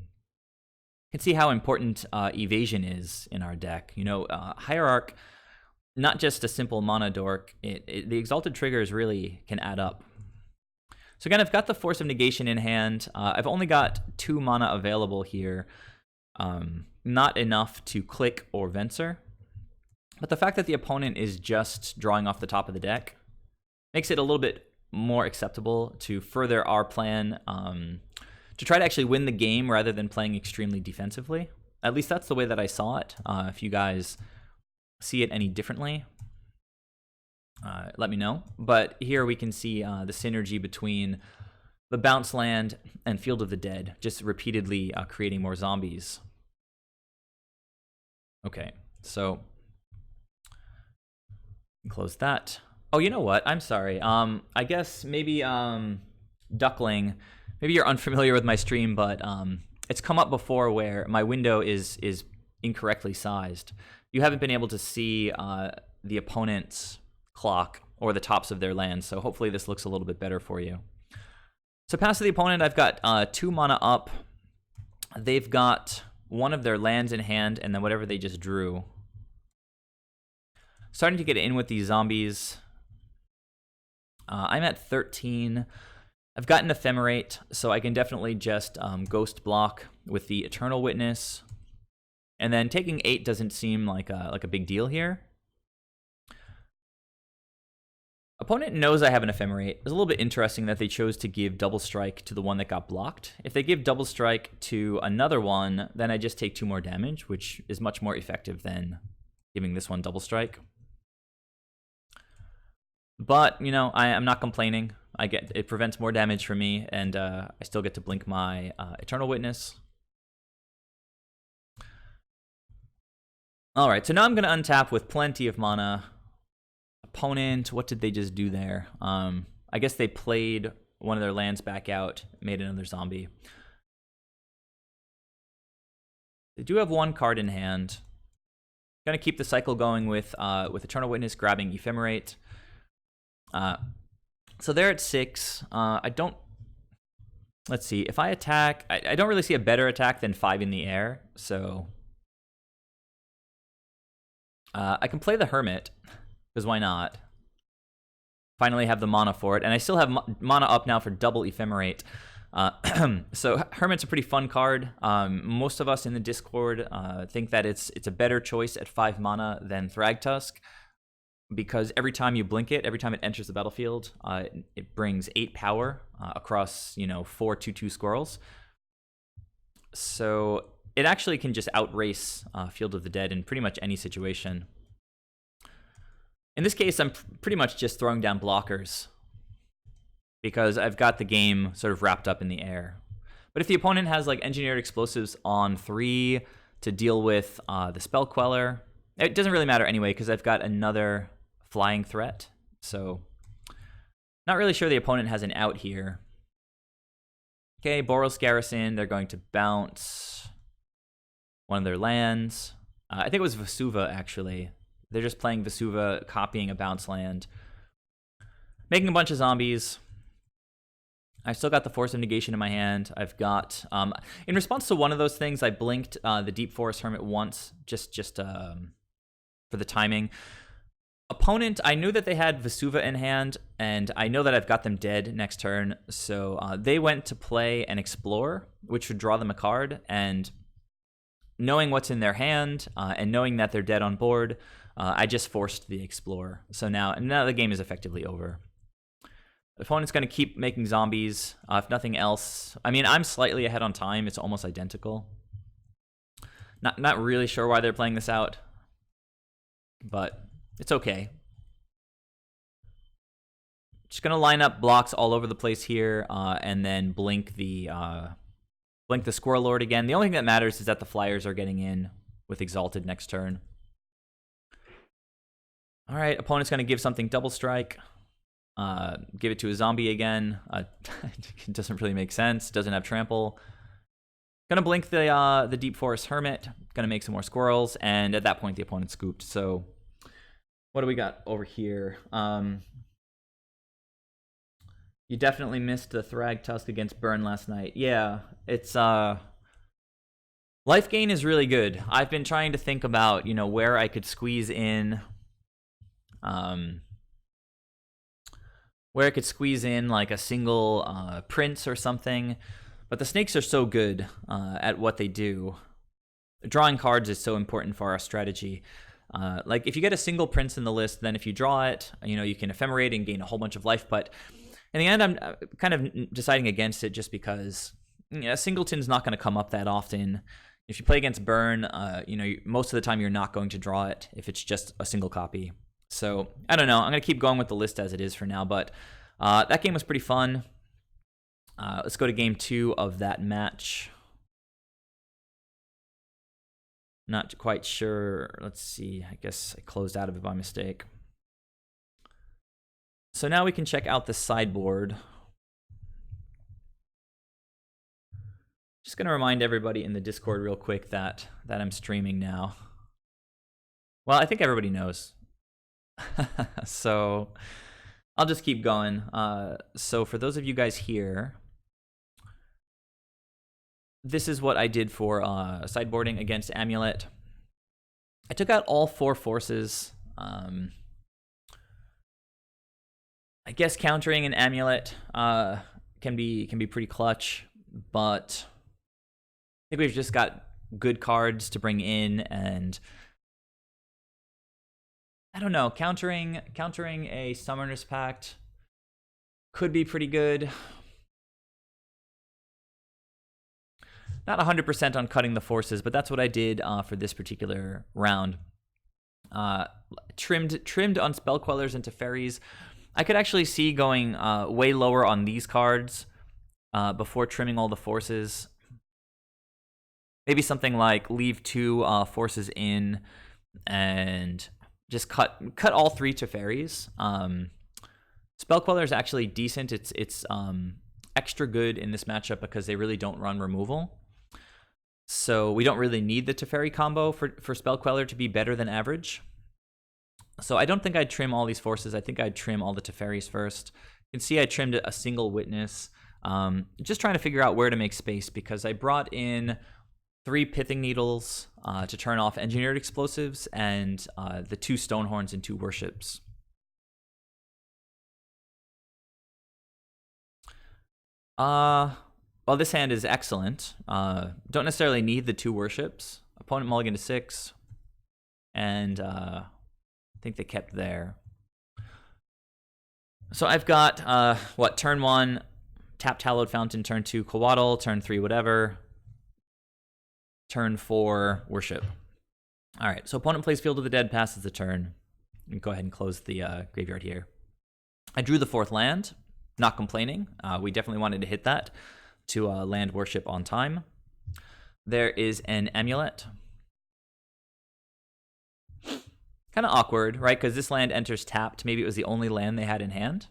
You can see how important evasion is in our deck. You know, Hierarch, not just a simple mana dork, the Exalted triggers really can add up. So again, I've got the Force of Negation in hand. I've only got 2 mana available here. Not enough to click or Venser. But the fact that the opponent is just drawing off the top of the deck makes it a little bit more acceptable to further our plan to try to actually win the game rather than playing extremely defensively. At least that's the way that I saw it. If you guys see it any differently, let me know. But here we can see the synergy between the bounce land and Field of the Dead, just repeatedly creating more zombies. Okay, so close that. Oh, you know what? I'm sorry. I guess maybe Duckling, maybe you're unfamiliar with my stream, but it's come up before where my window is incorrectly sized. You haven't been able to see the opponent's clock or the tops of their lands, so hopefully this looks a little bit better for you. So past the opponent, I've got 2 mana up. They've got one of their lands in hand, and then whatever they just drew. Starting to get in with these zombies. I'm at 13. I've got an Ephemerate, so I can definitely just Ghost block with the Eternal Witness. And then taking 8 doesn't seem like a big deal here. Opponent knows I have an Ephemerate. It's a little bit interesting that they chose to give Double Strike to the one that got blocked. If they give Double Strike to another one, then I just take 2 more damage, which is much more effective than giving this one Double Strike. But, you know, I'm not complaining. It prevents more damage for me, and I still get to blink my Eternal Witness. Alright, so now I'm going to untap with plenty of mana. Opponent, what did they just do there? I guess they played one of their lands back out, made another zombie. They do have 1 card in hand. Gonna keep the cycle going with Eternal Witness, grabbing Ephemerate. So they're at 6. Let's see, if I attack, I don't really see a better attack than 5 in the air, so I can play the Hermit, because why not? Finally have the mana for it, and I still have mana up now for double Ephemerate. So Hermit's a pretty fun card. Most of us in the Discord think that it's a better choice at 5 mana than Thragtusk, because every time you blink it, every time it enters the battlefield, it brings 8 power across 4 2/2 squirrels. So it actually can just outrace Field of the Dead in pretty much any situation. In this case, I'm pretty much just throwing down blockers because I've got the game sort of wrapped up in the air. But if the opponent has like Engineered Explosives on 3 to deal with the Spell Queller, it doesn't really matter anyway because I've got another flying threat. So not really sure the opponent has an out here. Okay, Boros Garrison, they're going to bounce one of their lands. I think it was Vesuva, actually. They're just playing Vesuva, copying a bounce land. Making a bunch of zombies. I've still got the Force of Negation in my hand. I've got... in response to one of those things, I blinked the Deep Forest Hermit once, just for the timing. Opponent, I knew that they had Vesuva in hand, and I know that I've got them dead next turn, so they went to play an Explore, which would draw them a card, and knowing what's in their hand, and knowing that they're dead on board, I just forced the Explore. So now the game is effectively over. The opponent's going to keep making zombies, if nothing else. I mean, I'm slightly ahead on time. It's almost identical. Not really sure why they're playing this out, but it's okay. Just going to line up blocks all over the place here, and then blink the Squirrel Lord again. The only thing that matters is that the Flyers are getting in with Exalted next turn. All right, opponent's going to give something Double Strike. Give it to a zombie again. It doesn't really make sense. Doesn't have trample. Gonna blink the Deep Forest Hermit. Gonna make some more squirrels, and at that point the opponent scooped. So what do we got over here? You definitely missed the Thragtusk against Burn last night. Yeah, it's life gain is really good. I've been trying to think about where I could squeeze in. Where I could squeeze in like a single prince or something, but the snakes are so good at what they do. Drawing cards is so important for our strategy. Like if you get a single prince in the list, then if you draw it, you can ephemerate and gain a whole bunch of life. But in the end, I'm kind of deciding against it just because a singleton's not going to come up that often. If you play against Burn, most of the time you're not going to draw it if it's just a single copy. So I don't know. I'm going to keep going with the list as it is for now, but that game was pretty fun. Let's go to game 2 of that match. Not quite sure. Let's see. I guess I closed out of it by mistake. So now we can check out the sideboard. Just going to remind everybody in the Discord real quick that I'm streaming now. Well, I think everybody knows. So I'll just keep going. So for those of you guys here, this is what I did for sideboarding against Amulet. I took out all 4 forces. I guess countering an Amulet can be pretty clutch, but I think we've just got good cards to bring in, and I don't know, countering a Summoner's Pact could be pretty good. Not 100% on cutting the forces, but that's what I did for this particular round. Trimmed on Spell Quellers and Teferis. I could actually see going way lower on these cards before trimming all the forces. Maybe something like leave 2 forces in and just cut all 3 Teferis. Spell Queller is actually decent. It's extra good in this matchup because they really don't run removal. So we don't really need the Teferi combo for Spell Queller to be better than average. So I don't think I'd trim all these forces. I think I'd trim all the Teferis first. You can see I trimmed a single Witness. Just trying to figure out where to make space because I brought in 3 Pithing Needles to turn off Engineered Explosives and the 2 Stonehorns and 2 Worships. Well, this hand is excellent. Don't necessarily need the 2 Worships. Opponent mulligan to 6. And I think they kept there. So I've got, turn 1, tap Hallowed Fountain, turn 2, Coatl, turn 3, whatever. Turn 4, Worship. All right, so opponent plays Field of the Dead, passes the turn. You can go ahead and close the graveyard here. I drew the 4th land. Not complaining. We definitely wanted to hit that to land Worship on time. There is an Amulet. Kind of awkward, right? Because this land enters tapped. Maybe it was the only land they had in hand.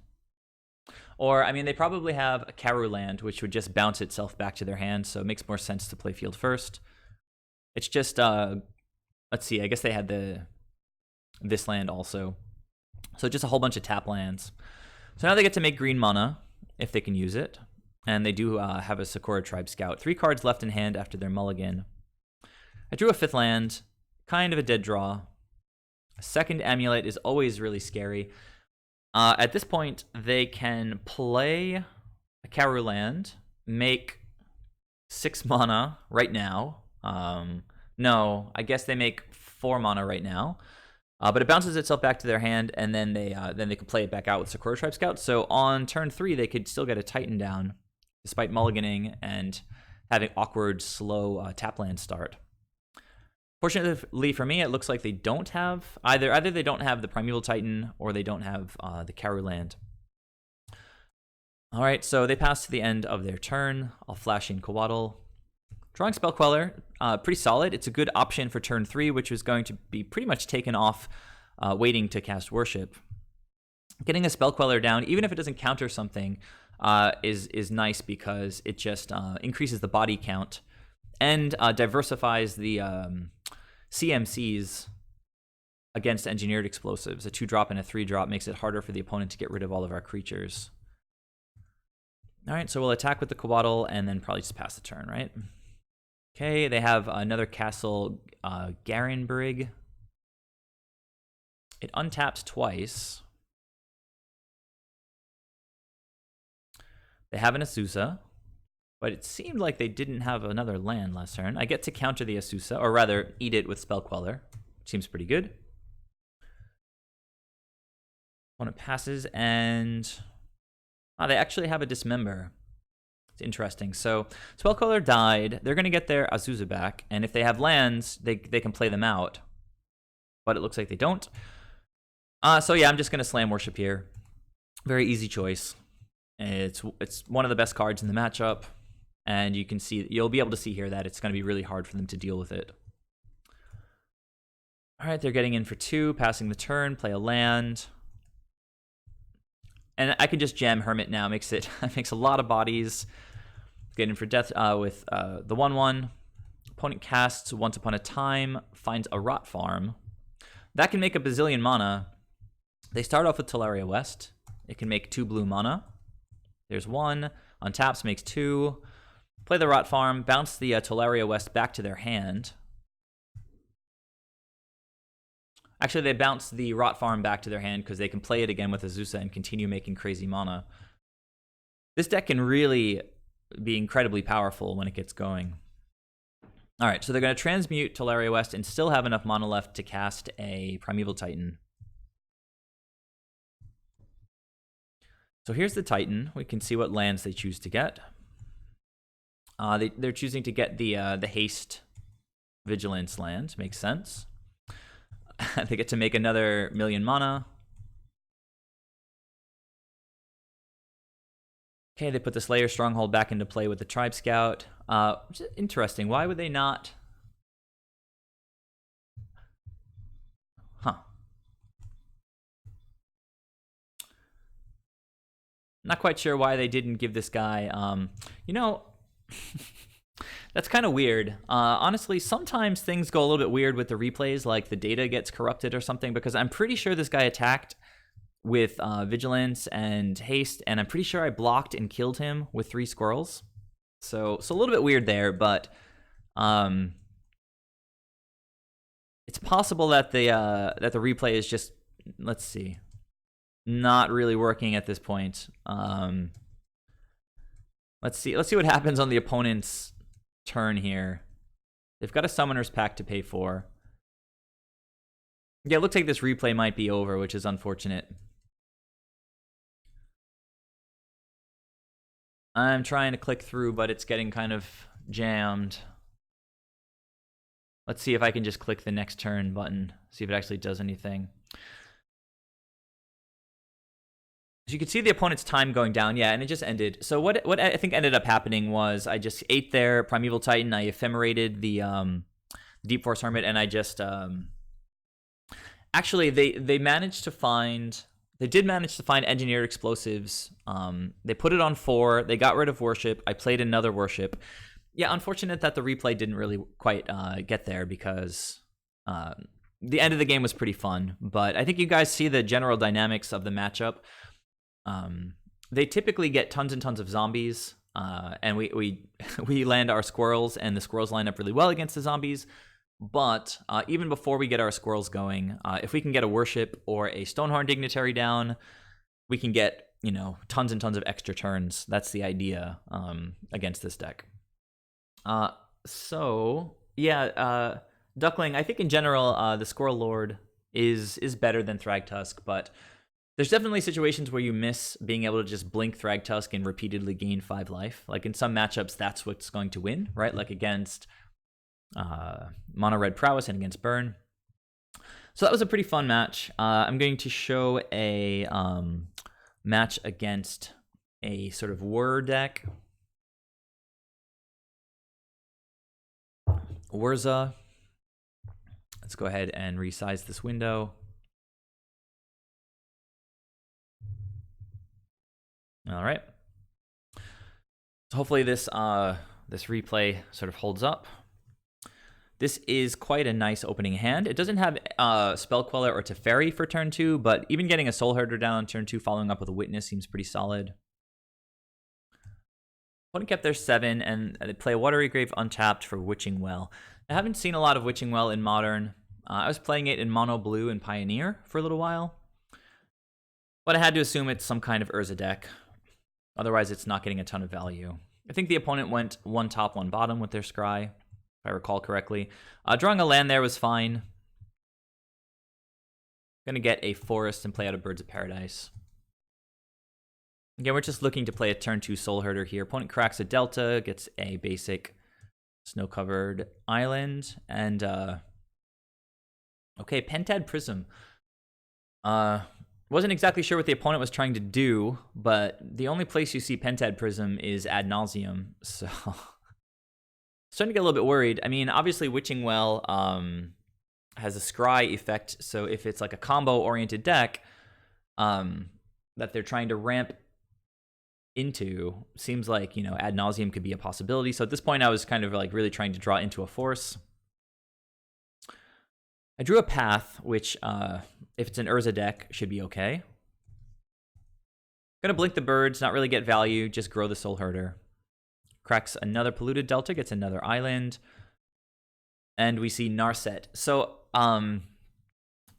Or, I mean, they probably have a Karu land, which would just bounce itself back to their hand, so it makes more sense to play field first. It's just, let's see, I guess they had this land also. So just a whole bunch of tap lands. So now they get to make green mana, if they can use it. And they do have a Sakura Tribe Scout. 3 cards left in hand after their mulligan. I drew a 5th land, kind of a dead draw. A 2nd Amulet is always really scary. At this point, they can play a Karu land, make 6 mana right now. No, I guess they make 4 mana right now. But it bounces itself back to their hand, and then they can play it back out with Sakura Tribe Scout. So on turn 3, they could still get a Titan down, despite mulliganing and having awkward, slow tap land start. Fortunately for me, it looks like they don't have either they don't have the Primeval Titan or they don't have the Karu land. All right, so they pass to the end of their turn. I'll flash in Coatl. Drawing Spell Queller, pretty solid. It's a good option for turn 3, which was going to be pretty much taken off waiting to cast Worship. Getting a Spell Queller down, even if it doesn't counter something, is nice because it just increases the body count and diversifies the CMCs against Engineered Explosives. A 2-drop and a 3-drop makes it harder for the opponent to get rid of all of our creatures. All right, so we'll attack with the Coatl and then probably just pass the turn, right? Okay, they have another castle, Garenbrig. It untaps twice. They have an Asusa, but it seemed like they didn't have another land last turn. I get to counter the Asusa, or rather, eat it with Spell Queller. Seems pretty good. Opponent passes, and they actually have a Dismember. It's interesting. So Queller died. They're going to get their Azusa back, and if they have lands, they can play them out. But it looks like they don't. So yeah, I'm just going to Slam Worship here. Very easy choice. It's one of the best cards in the matchup, and you'll be able to see here that it's going to be really hard for them to deal with it. All right, they're getting in for 2, passing the turn, play a land. And I can just jam Hermit now. Makes a lot of bodies. Get in for death with the 1/1. Opponent casts Once Upon a Time, finds a Rot Farm. That can make a bazillion mana. They start off with Tolaria West. It can make 2 blue mana. There's 1. Untaps, makes 2. Play the Rot Farm, bounce the Tolaria West back to their hand. Actually, they bounce the Rot Farm back to their hand because they can play it again with Azusa and continue making crazy mana. This deck can really be incredibly powerful when it gets going. All right, so they're going to transmute Tolaria West and still have enough mana left to cast a Primeval Titan. So here's the Titan. We can see what lands they choose to get. They're choosing to get the Haste Vigilance land. Makes sense. They get to make another 1,000,000 mana. Okay, they put the Slayer Stronghold back into play with the Tribe Scout. Which is interesting. Why would they not? Huh. Not quite sure why they didn't give this guy, that's kind of weird. Honestly, sometimes things go a little bit weird with the replays, like the data gets corrupted or something, because I'm pretty sure this guy attacked with Vigilance and Haste, and I'm pretty sure I blocked and killed him with 3 squirrels. So a little bit weird there, but it's possible that the replay is just, let's see, not really working at this point. Let's see what happens on the opponent's turn here. They've got a Summoner's Pact to pay for. Yeah, it looks like this replay might be over, which is unfortunate. I'm trying to click through, but it's getting kind of jammed. Let's see if I can just click the next turn button, see if it actually does anything. So you can see the opponent's time going down, yeah, and it just ended. So what I think ended up happening was I just ate their Primeval Titan, I ephemerated the Deep Force Hermit, and I just actually they did manage to find Engineered Explosives. They put it on 4. They got rid of Worship. I played another Worship. Yeah, unfortunate that the replay didn't really quite get there because the end of the game was pretty fun. But I think you guys see the general dynamics of the matchup. They typically get tons and tons of zombies, and we land our squirrels, and the squirrels line up really well against the zombies. But even before we get our squirrels going, if we can get a Worship or a Stonehorn Dignitary down, we can get, tons and tons of extra turns. That's the idea against this deck. So yeah, Duckling, I think in general, the Squirrel Lord is better than Thragtusk, but there's definitely situations where you miss being able to just blink Thragtusk and repeatedly gain 5 life. Like in some matchups, that's what's going to win, right? Like against Mono Red Prowess and against Burn. So that was a pretty fun match. I'm going to show a match against a sort of Whir deck. Urza. Let's go ahead and resize this window. All right. So hopefully this replay sort of holds up. This is quite a nice opening hand. It doesn't have Spell Queller or Teferi for turn 2, but even getting a Soulherder down on turn 2, following up with a Witness seems pretty solid. Opponent kept their 7, and they play a Watery Grave untapped for Witching Well. I haven't seen a lot of Witching Well in Modern. I was playing it in Mono Blue and Pioneer for a little while, but I had to assume it's some kind of Urza deck. Otherwise, it's not getting a ton of value. I think the opponent went 1 top, 1 bottom with their Scry, if I recall correctly. Drawing a land there was fine. Gonna get a Forest and play out of Birds of Paradise. Again, we're just looking to play a turn 2 Soul Herder here. Opponent cracks a Delta, gets a basic snow-covered island, and okay, Pentad Prism. Wasn't exactly sure what the opponent was trying to do, but the only place you see Pentad Prism is ad nauseum, so starting to get a little bit worried. I mean, obviously Witching Well has a scry effect, so if it's like a combo-oriented deck that they're trying to ramp into, seems like, you know, ad nauseum could be a possibility. So at this point, I was kind of like really trying to draw into a force. I drew a path, which, if it's an Urza deck, should be okay. Gonna blink the birds, not really get value, just grow the Soul Herder. Cracks another Polluted Delta, gets another island. And we see Narset. So,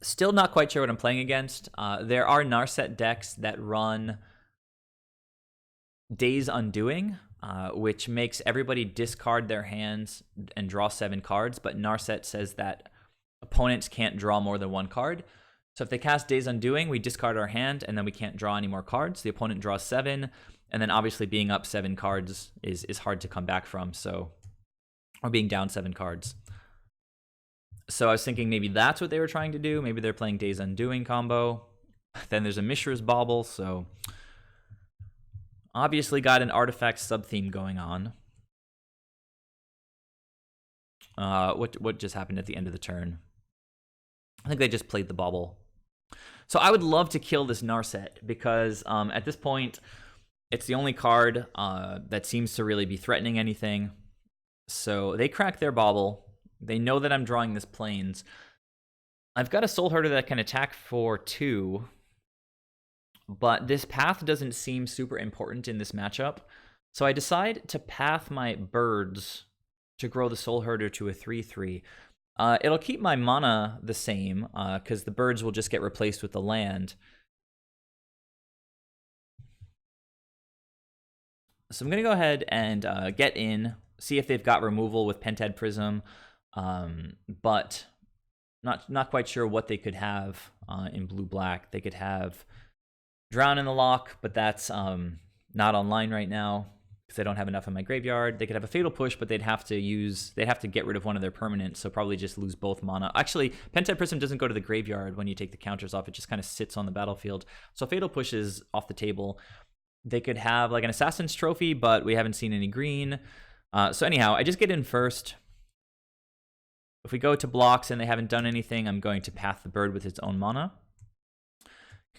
still not quite sure what I'm playing against. There are Narset decks that run Days Undoing, which makes everybody discard their hands and draw 7 cards, but Narset says that opponents can't draw more than 1 card. So if they cast Days Undoing, we discard our hand, and then we can't draw any more cards. The opponent draws 7, and then obviously being up 7 cards is hard to come back from, so, or being down 7 cards. So I was thinking maybe that's what they were trying to do. Maybe they're playing Days Undoing combo. Then there's a Mishra's Bauble, so obviously got an artifact sub-theme going on. What just happened at the end of the turn? I think they just played the Bauble. So I would love to kill this Narset, because at this point, it's the only card that seems to really be threatening anything. So they crack their Bauble. They know that I'm drawing this Plains. I've got a Soul Herder that can attack for 2, but this path doesn't seem super important in this matchup. So I decide to path my birds to grow the Soul Herder to a 3/3. It'll keep my mana the same, because the birds will just get replaced with the land. So I'm going to go ahead and get in, see if they've got removal with Pentad Prism, but not quite sure what they could have in blue-black. They could have Drown in the Lock, but that's not online right now because I don't have enough in my graveyard. They could have a Fatal Push, but they'd have to get rid of one of their permanents, so probably just lose both mana. Actually, Pentad Prism doesn't go to the graveyard when you take the counters off. It just kind of sits on the battlefield. So Fatal Push is off the table. They could have like an Assassin's Trophy, but we haven't seen any green. So anyhow, I just get in first. If we go to blocks and they haven't done anything, I'm going to path the bird with its own mana.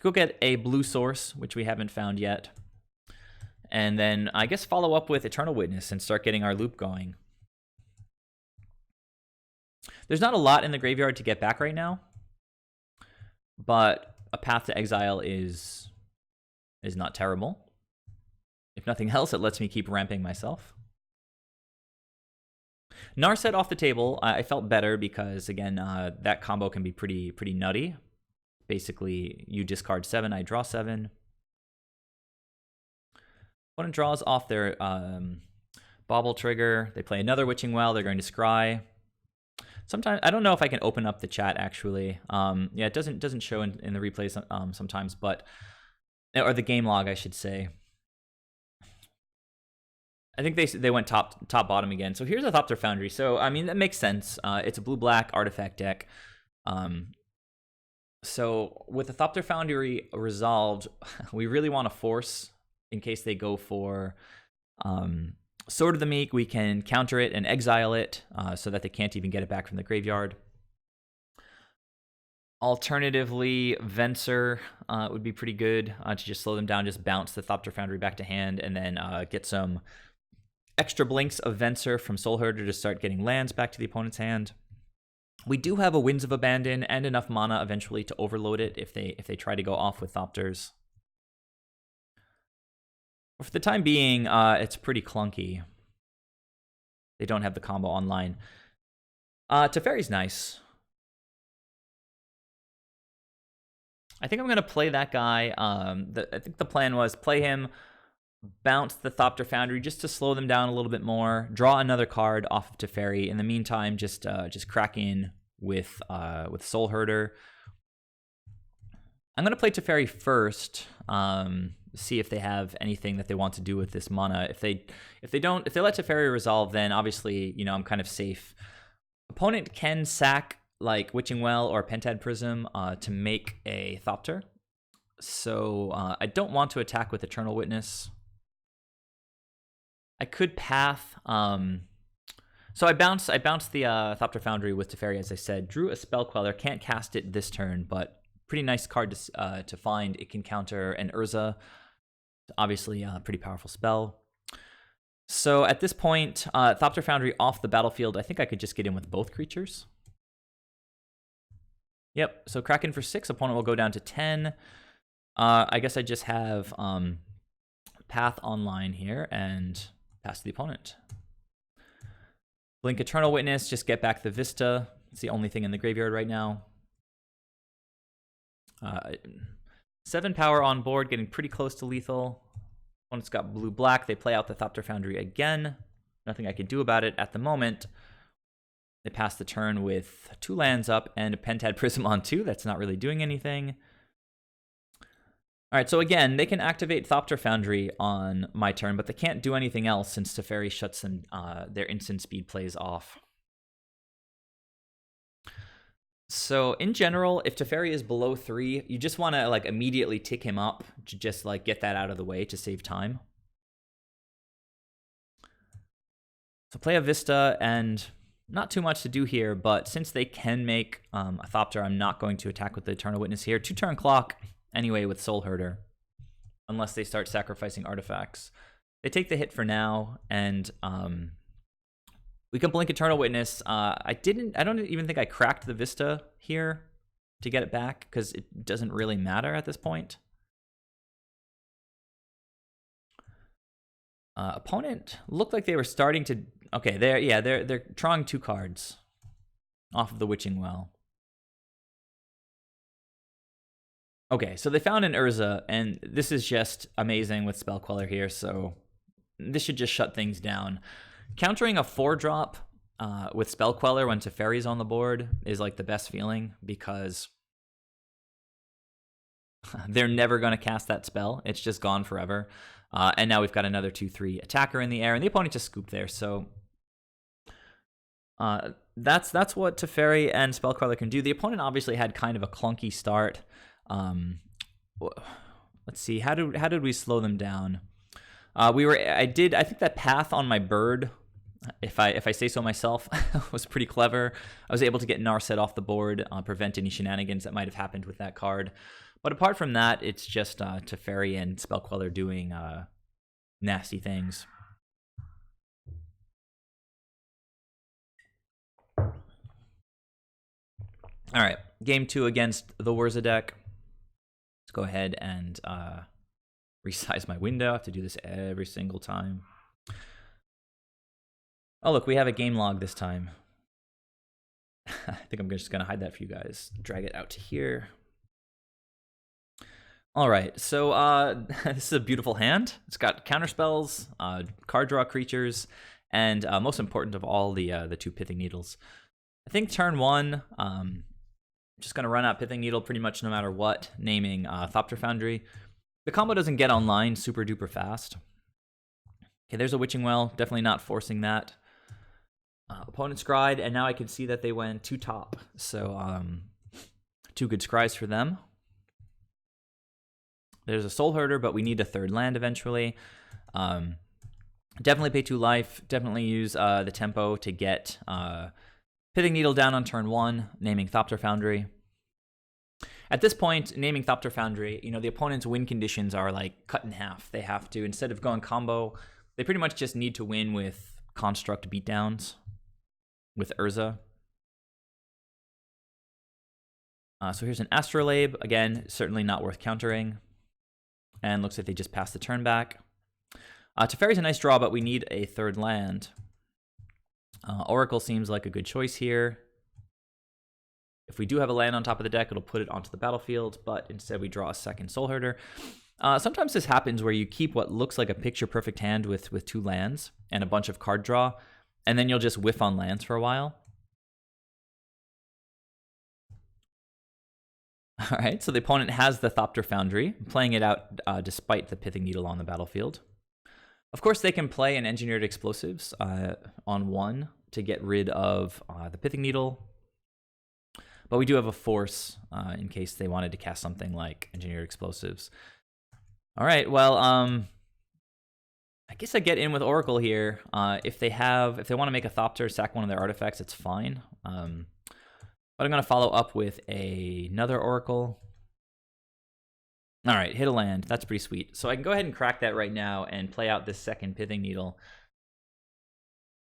Go get a blue source, which we haven't found yet. And then I guess follow up with Eternal Witness and start getting our loop going. There's not a lot in the graveyard to get back right now, but a Path to Exile is not terrible. If nothing else, it lets me keep ramping myself. Narset off the table, I felt better because, again, that combo can be pretty nutty. Basically, you discard 7, I draw 7. Opponent draws off their Bauble trigger. They play another Witching Well. They're going to scry. Sometimes I don't know if I can open up the chat actually. Yeah, it doesn't show in the replays sometimes, but or the game log, I should say. I think they went top bottom again. So here's a Thopter Foundry. So I mean that makes sense. It's a blue-black artifact deck. So with the Thopter Foundry resolved, we really want to force in case they go for Sword of the Meek. We can counter it and exile it so that they can't even get it back from the graveyard. Alternatively, Venser would be pretty good to just slow them down, just bounce the Thopter Foundry back to hand, and then get some extra blinks of Venser from Soul Herder to start getting lands back to the opponent's hand. We do have a Winds of Abandon and enough mana eventually to overload it if they try to go off with Thopters. For the time being, it's pretty clunky. They don't have the combo online. Teferi's nice. I think I'm going to play that guy. I think the plan was play him, bounce the Thopter Foundry just to slow them down a little bit more, draw another card off of Teferi. In the meantime, just crack in with Soul Herder. I'm going to play Teferi first. see if they have anything that they want to do with this mana. If they let Teferi resolve, then obviously, you know, I'm kind of safe. Opponent can sack like Witching Well or Pentad Prism to make a Thopter. So I don't want to attack with Eternal Witness. I could Path. So I bounced the Thopter Foundry with Teferi, as I said. Drew a Spell Queller. Can't cast it this turn, but pretty nice card to find. It can counter an Urza. Obviously, a pretty powerful spell. So at this point, Thopter Foundry off the battlefield. I think I could just get in with both creatures. Yep, so Kraken for 6. Opponent will go down to 10. I guess I just have Path online here and pass to the opponent. Blink Eternal Witness, just get back the Vista. It's the only thing in the graveyard right now. 7 power on board, getting pretty close to lethal. Opponent's got blue-black. They play out the Thopter Foundry again. Nothing I can do about it at the moment. They pass the turn with 2 lands up and a Pentad Prism on 2. That's not really doing anything. All right, so again, they can activate Thopter Foundry on my turn, but they can't do anything else since Teferi shuts them, their instant speed plays off. So in general, if Teferi is below 3, you just want to like immediately tick him up to just like get that out of the way to save time. So play a Vista, and not too much to do here, but since they can make a Thopter, I'm not going to attack with the Eternal Witness here. 2-turn clock anyway with Spellherder, unless they start sacrificing artifacts. They take the hit for now, and we can blink Eternal Witness. I don't even think I cracked the Vista here to get it back, because it doesn't really matter at this point. Opponent looked like they were starting to... Okay, they're drawing 2 cards off of the Witching Well. Okay, so they found an Urza, and this is just amazing with Spell Queller here, so this should just shut things down. Countering a 4-drop with Spell Queller when Teferi's on the board is like the best feeling, because they're never going to cast that spell. It's just gone forever. And now we've got another 2/3 attacker in the air, and the opponent just scooped there. So that's what Teferi and Spell Queller can do. The opponent obviously had kind of a clunky start. Let's see, how did we slow them down? I think that Path on my bird, if I say so myself, was pretty clever. I was able to get Narset off the board, prevent any shenanigans that might have happened with that card. But apart from that, it's just Teferi and Spell Queller doing nasty things. All right, game 2 against the Urza deck. Let's go ahead and resize my window. I have to do this every single time. Oh, look, we have a game log this time. I think I'm just going to hide that for you guys. Drag it out to here. All right, so this is a beautiful hand. It's got counterspells, card draw creatures, and most important of all, the 2 Pithing Needles. I think turn 1, just going to run out Pithing Needle pretty much no matter what, naming Thopter Foundry. The combo doesn't get online super duper fast. Okay, there's a Witching Well, definitely not forcing that. Opponent scryed, and now I can see that they went 2 top. So 2 good scries for them. There's a Spellherder, but we need a 3rd land eventually. Definitely pay 2 life. Definitely use the tempo to get Pithing Needle down on turn 1, naming Thopter Foundry. At this point, naming Thopter Foundry, you know, the opponent's win conditions are like cut in half. They have to, instead of going combo, they pretty much just need to win with construct beatdowns with Urza. So here's an Astrolabe. Again, certainly not worth countering. And looks like they just passed the turn back. Teferi's a nice draw, but we need a 3rd land. Oracle seems like a good choice here. If we do have a land on top of the deck, it'll put it onto the battlefield, but instead we draw a 2nd Spellherder. Sometimes this happens where you keep what looks like a picture-perfect hand with 2 lands and a bunch of card draw, and then you'll just whiff on lands for a while. All right, so the opponent has the Thopter Foundry, playing it out despite the Pithing Needle on the battlefield. Of course, they can play an Engineered Explosives on 1 to get rid of the Pithing Needle. But we do have a Force in case they wanted to cast something like Engineered Explosives. All right, well, I guess I get in with Oracle here. If they want to make a Thopter, sack one of their artifacts, it's fine. But I'm going to follow up with another Oracle. All right, hit a land. That's pretty sweet. So I can go ahead and crack that right now and play out this second Pithing Needle.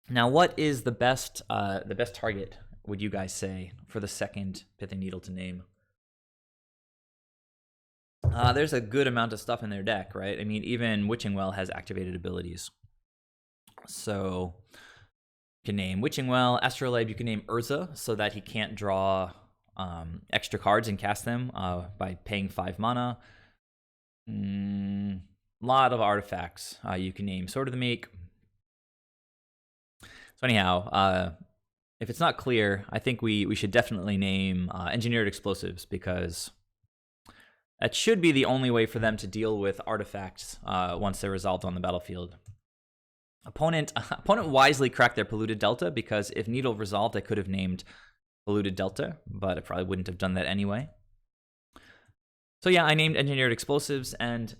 Now, what is the best target, would you guys say, for the second Pithing Needle to name? There's a good amount of stuff in their deck, right? I mean, even Witching Well has activated abilities. So you can name Witching Well, Astrolabe, you can name Urza so that he can't draw extra cards and cast them by paying 5 mana. Lot of artifacts you can name. Sword of the Meek. So anyhow, if it's not clear, I think we should definitely name Engineered Explosives, because that should be the only way for them to deal with artifacts once they're resolved on the battlefield. Opponent wisely cracked their Polluted Delta, because if Needle resolved, I could have named Polluted Delta, but I probably wouldn't have done that anyway. So yeah, I named Engineered Explosives, and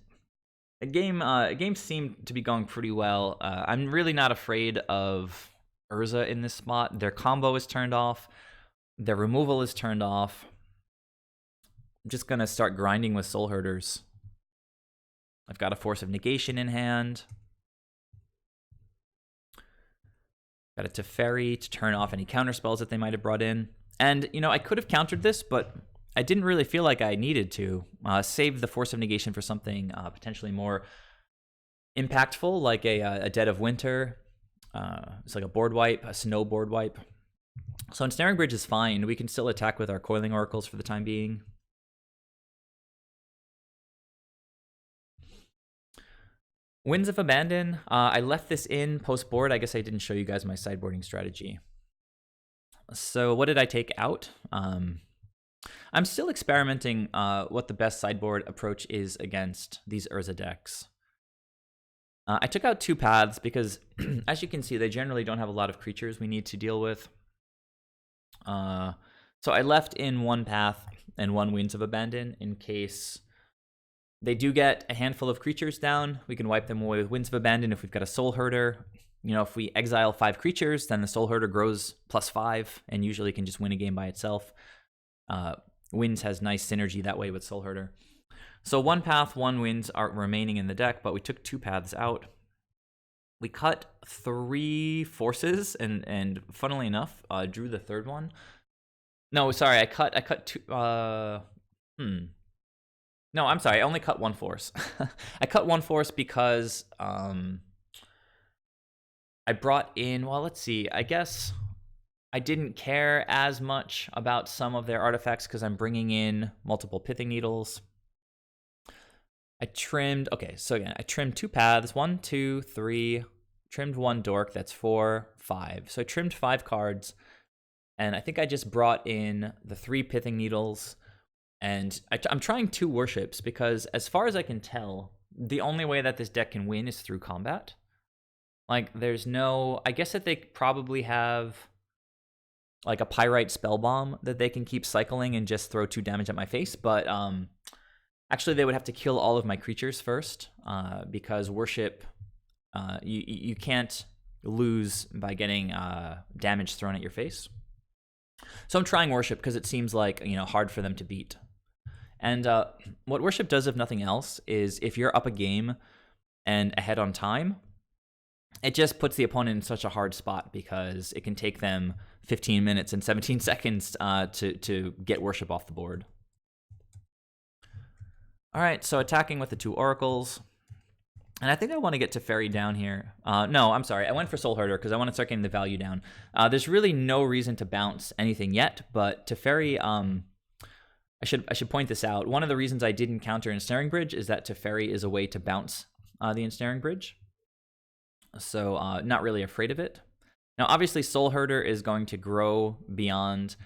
a game seemed to be going pretty well. I'm really not afraid of Urza in this spot. Their combo is turned off. Their removal is turned off. I'm just going to start grinding with Soul Herders. I've got a Force of Negation in hand. Got a Teferi to turn off any counter spells that they might have brought in. And, you know, I could have countered this, but I didn't really feel like I needed to. Save the Force of Negation for something potentially more impactful, like a Dead of Winter. It's like a board wipe, a snow board wipe. So Ensnaring Bridge is fine. We can still attack with our Coiling Oracles for the time being. Winds of Abandon. I left this in post-board. I guess I didn't show you guys my sideboarding strategy. So what did I take out? I'm still experimenting what the best sideboard approach is against these Urza decks. I took out 2 paths because, as you can see, they generally don't have a lot of creatures we need to deal with. So I left in 1 path and 1 Winds of Abandon in case they do get a handful of creatures down. We can wipe them away with Winds of Abandon if we've got a Soul Herder. You know, if we exile 5 creatures, then the Soul Herder grows +5 and usually can just win a game by itself. Winds has nice synergy that way with Soul Herder. So 1 path, 1 Winds are remaining in the deck, but we took 2 paths out. We cut 3 Forces and funnily enough, drew the 3rd one. No, sorry, I cut 2. No, I'm sorry, I only cut 1 Force. I cut 1 Force because I brought in, well, let's see, I guess I didn't care as much about some of their artifacts because I'm bringing in multiple Pithing Needles. I trimmed 2 paths, 1, 2, 3, trimmed 1 Dork, that's 4, 5. So I trimmed 5 cards, and I think I just brought in the 3 Pithing Needles, and I'm trying 2 Worships because, as far as I can tell, the only way that this deck can win is through combat. Like, there's no... I guess that they probably have like a Pyrite Spell Bomb that they can keep cycling and just throw 2 damage at my face, but actually they would have to kill all of my creatures first, because Worship, you can't lose by getting damage thrown at your face. So I'm trying Worship because it seems like, you know, hard for them to beat. And what Worship does, if nothing else, is if you're up a game and ahead on time, it just puts the opponent in such a hard spot because it can take them 15 minutes and 17 seconds to get Worship off the board. All right, so attacking with the 2 Oracles. And I think I want to get Teferi down here. No, I'm sorry. I went for Soul Herder because I want to start getting the value down. There's really no reason to bounce anything yet, but Teferi, I should point this out. One of the reasons I didn't counter Ensnaring Bridge is that Teferi is a way to bounce the Ensnaring Bridge. So not really afraid of it. Now, obviously, Soul Herder is going to grow beyond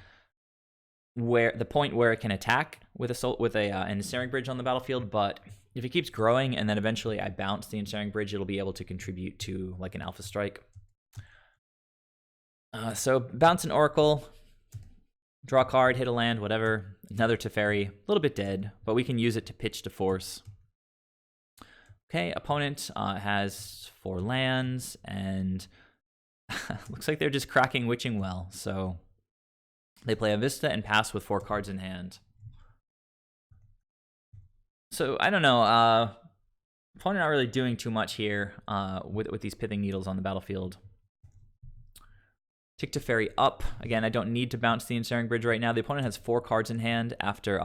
the point where it can attack with an ensnaring bridge on the battlefield, but if it keeps growing and then eventually I bounce the ensnaring bridge, it'll be able to contribute to like an alpha strike. So bounce an Oracle, draw a card, hit a land, whatever. Another Teferi, a little bit dead, but we can use it to pitch to force. Okay, opponent has 4 lands, and looks like they're just cracking Witching Well. So they play a Vista and pass with 4 cards in hand. So I don't know. Opponent not really doing too much here with these Pithing Needles on the battlefield. Tick Teferi up. Again, I don't need to bounce the Ensnaring Bridge right now. The opponent has 4 cards in hand after...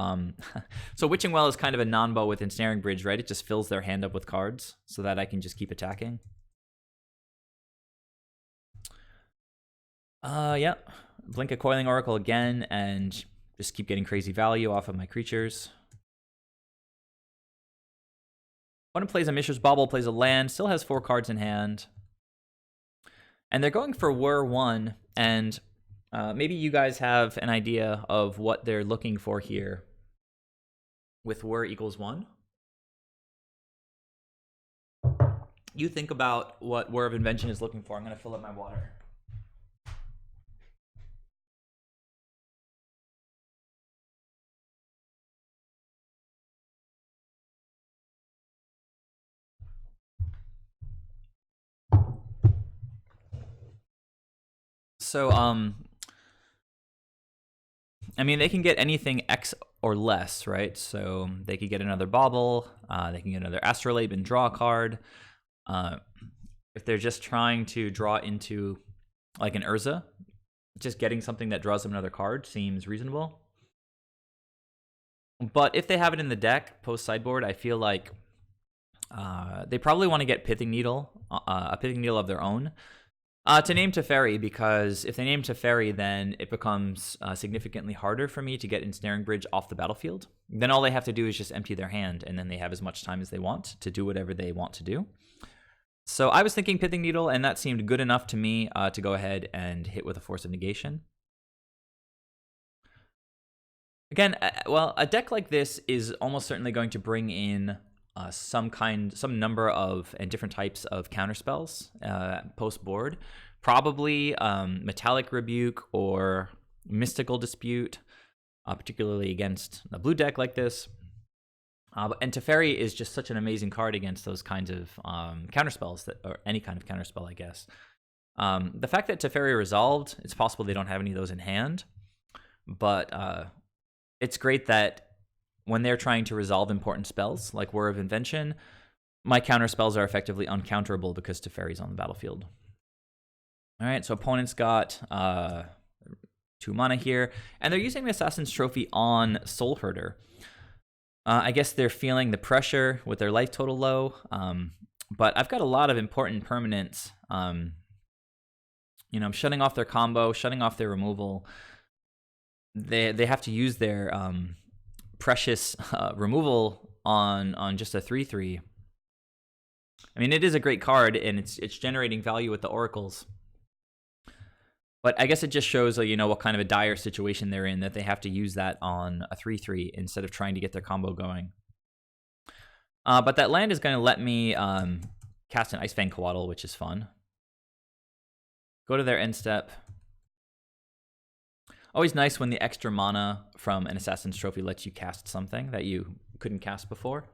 so Witching Well is kind of a non-bow with Ensnaring Bridge, right? It just fills their hand up with cards so that I can just keep attacking. Yeah. Blink a Coiling Oracle again and just keep getting crazy value off of my creatures. Opponent plays a Mishra's Bauble, plays a land, still has 4 cards in hand. And they're going for Whir 1, and maybe you guys have an idea of what they're looking for here with Whir equals 1. You think about what Whir of Invention is looking for. I'm going to fill up my water. So, I mean, they can get anything X or less, right? So they could get another Bauble, they can get another Astrolabe and draw a card. If they're just trying to draw into like an Urza, just getting something that draws them another card seems reasonable. But if they have it in the deck post-sideboard, I feel like they probably want to get Pithing Needle, a Pithing Needle of their own. To name Teferi, because if they name Teferi, then it becomes significantly harder for me to get Ensnaring Bridge off the battlefield. Then all they have to do is just empty their hand, and then they have as much time as they want to do whatever they want to do. So I was thinking Pithing Needle, and that seemed good enough to me to go ahead and hit with a Force of Negation. Again, well, a deck like this is almost certainly going to bring in some number of and different types of counterspells post board. Probably Metallic Rebuke or Mystical Dispute, particularly against a blue deck like this. And Teferi is just such an amazing card against those kinds of counterspells, or any kind of counterspell, I guess. The fact that Teferi resolved, it's possible they don't have any of those in hand, but it's great that when they're trying to resolve important spells, like Whir of Invention, my counterspells are effectively uncounterable because Teferi's on the battlefield. All right, so opponent's got 2 mana here, and they're using the Assassin's Trophy on Spellherder. I guess they're feeling the pressure with their life total low, but I've got a lot of important permanents. You know, I'm shutting off their combo, shutting off their removal. They have to use their precious removal on just a 3/3. I mean, it is a great card, and it's generating value with the oracles. But I guess it just shows, you know, what kind of a dire situation they're in, that they have to use that on a 3/3 instead of trying to get their combo going. But that land is going to let me cast an Icefang Coatl, which is fun. Go to their end step. Always nice when the extra mana from an Assassin's Trophy lets you cast something that you couldn't cast before.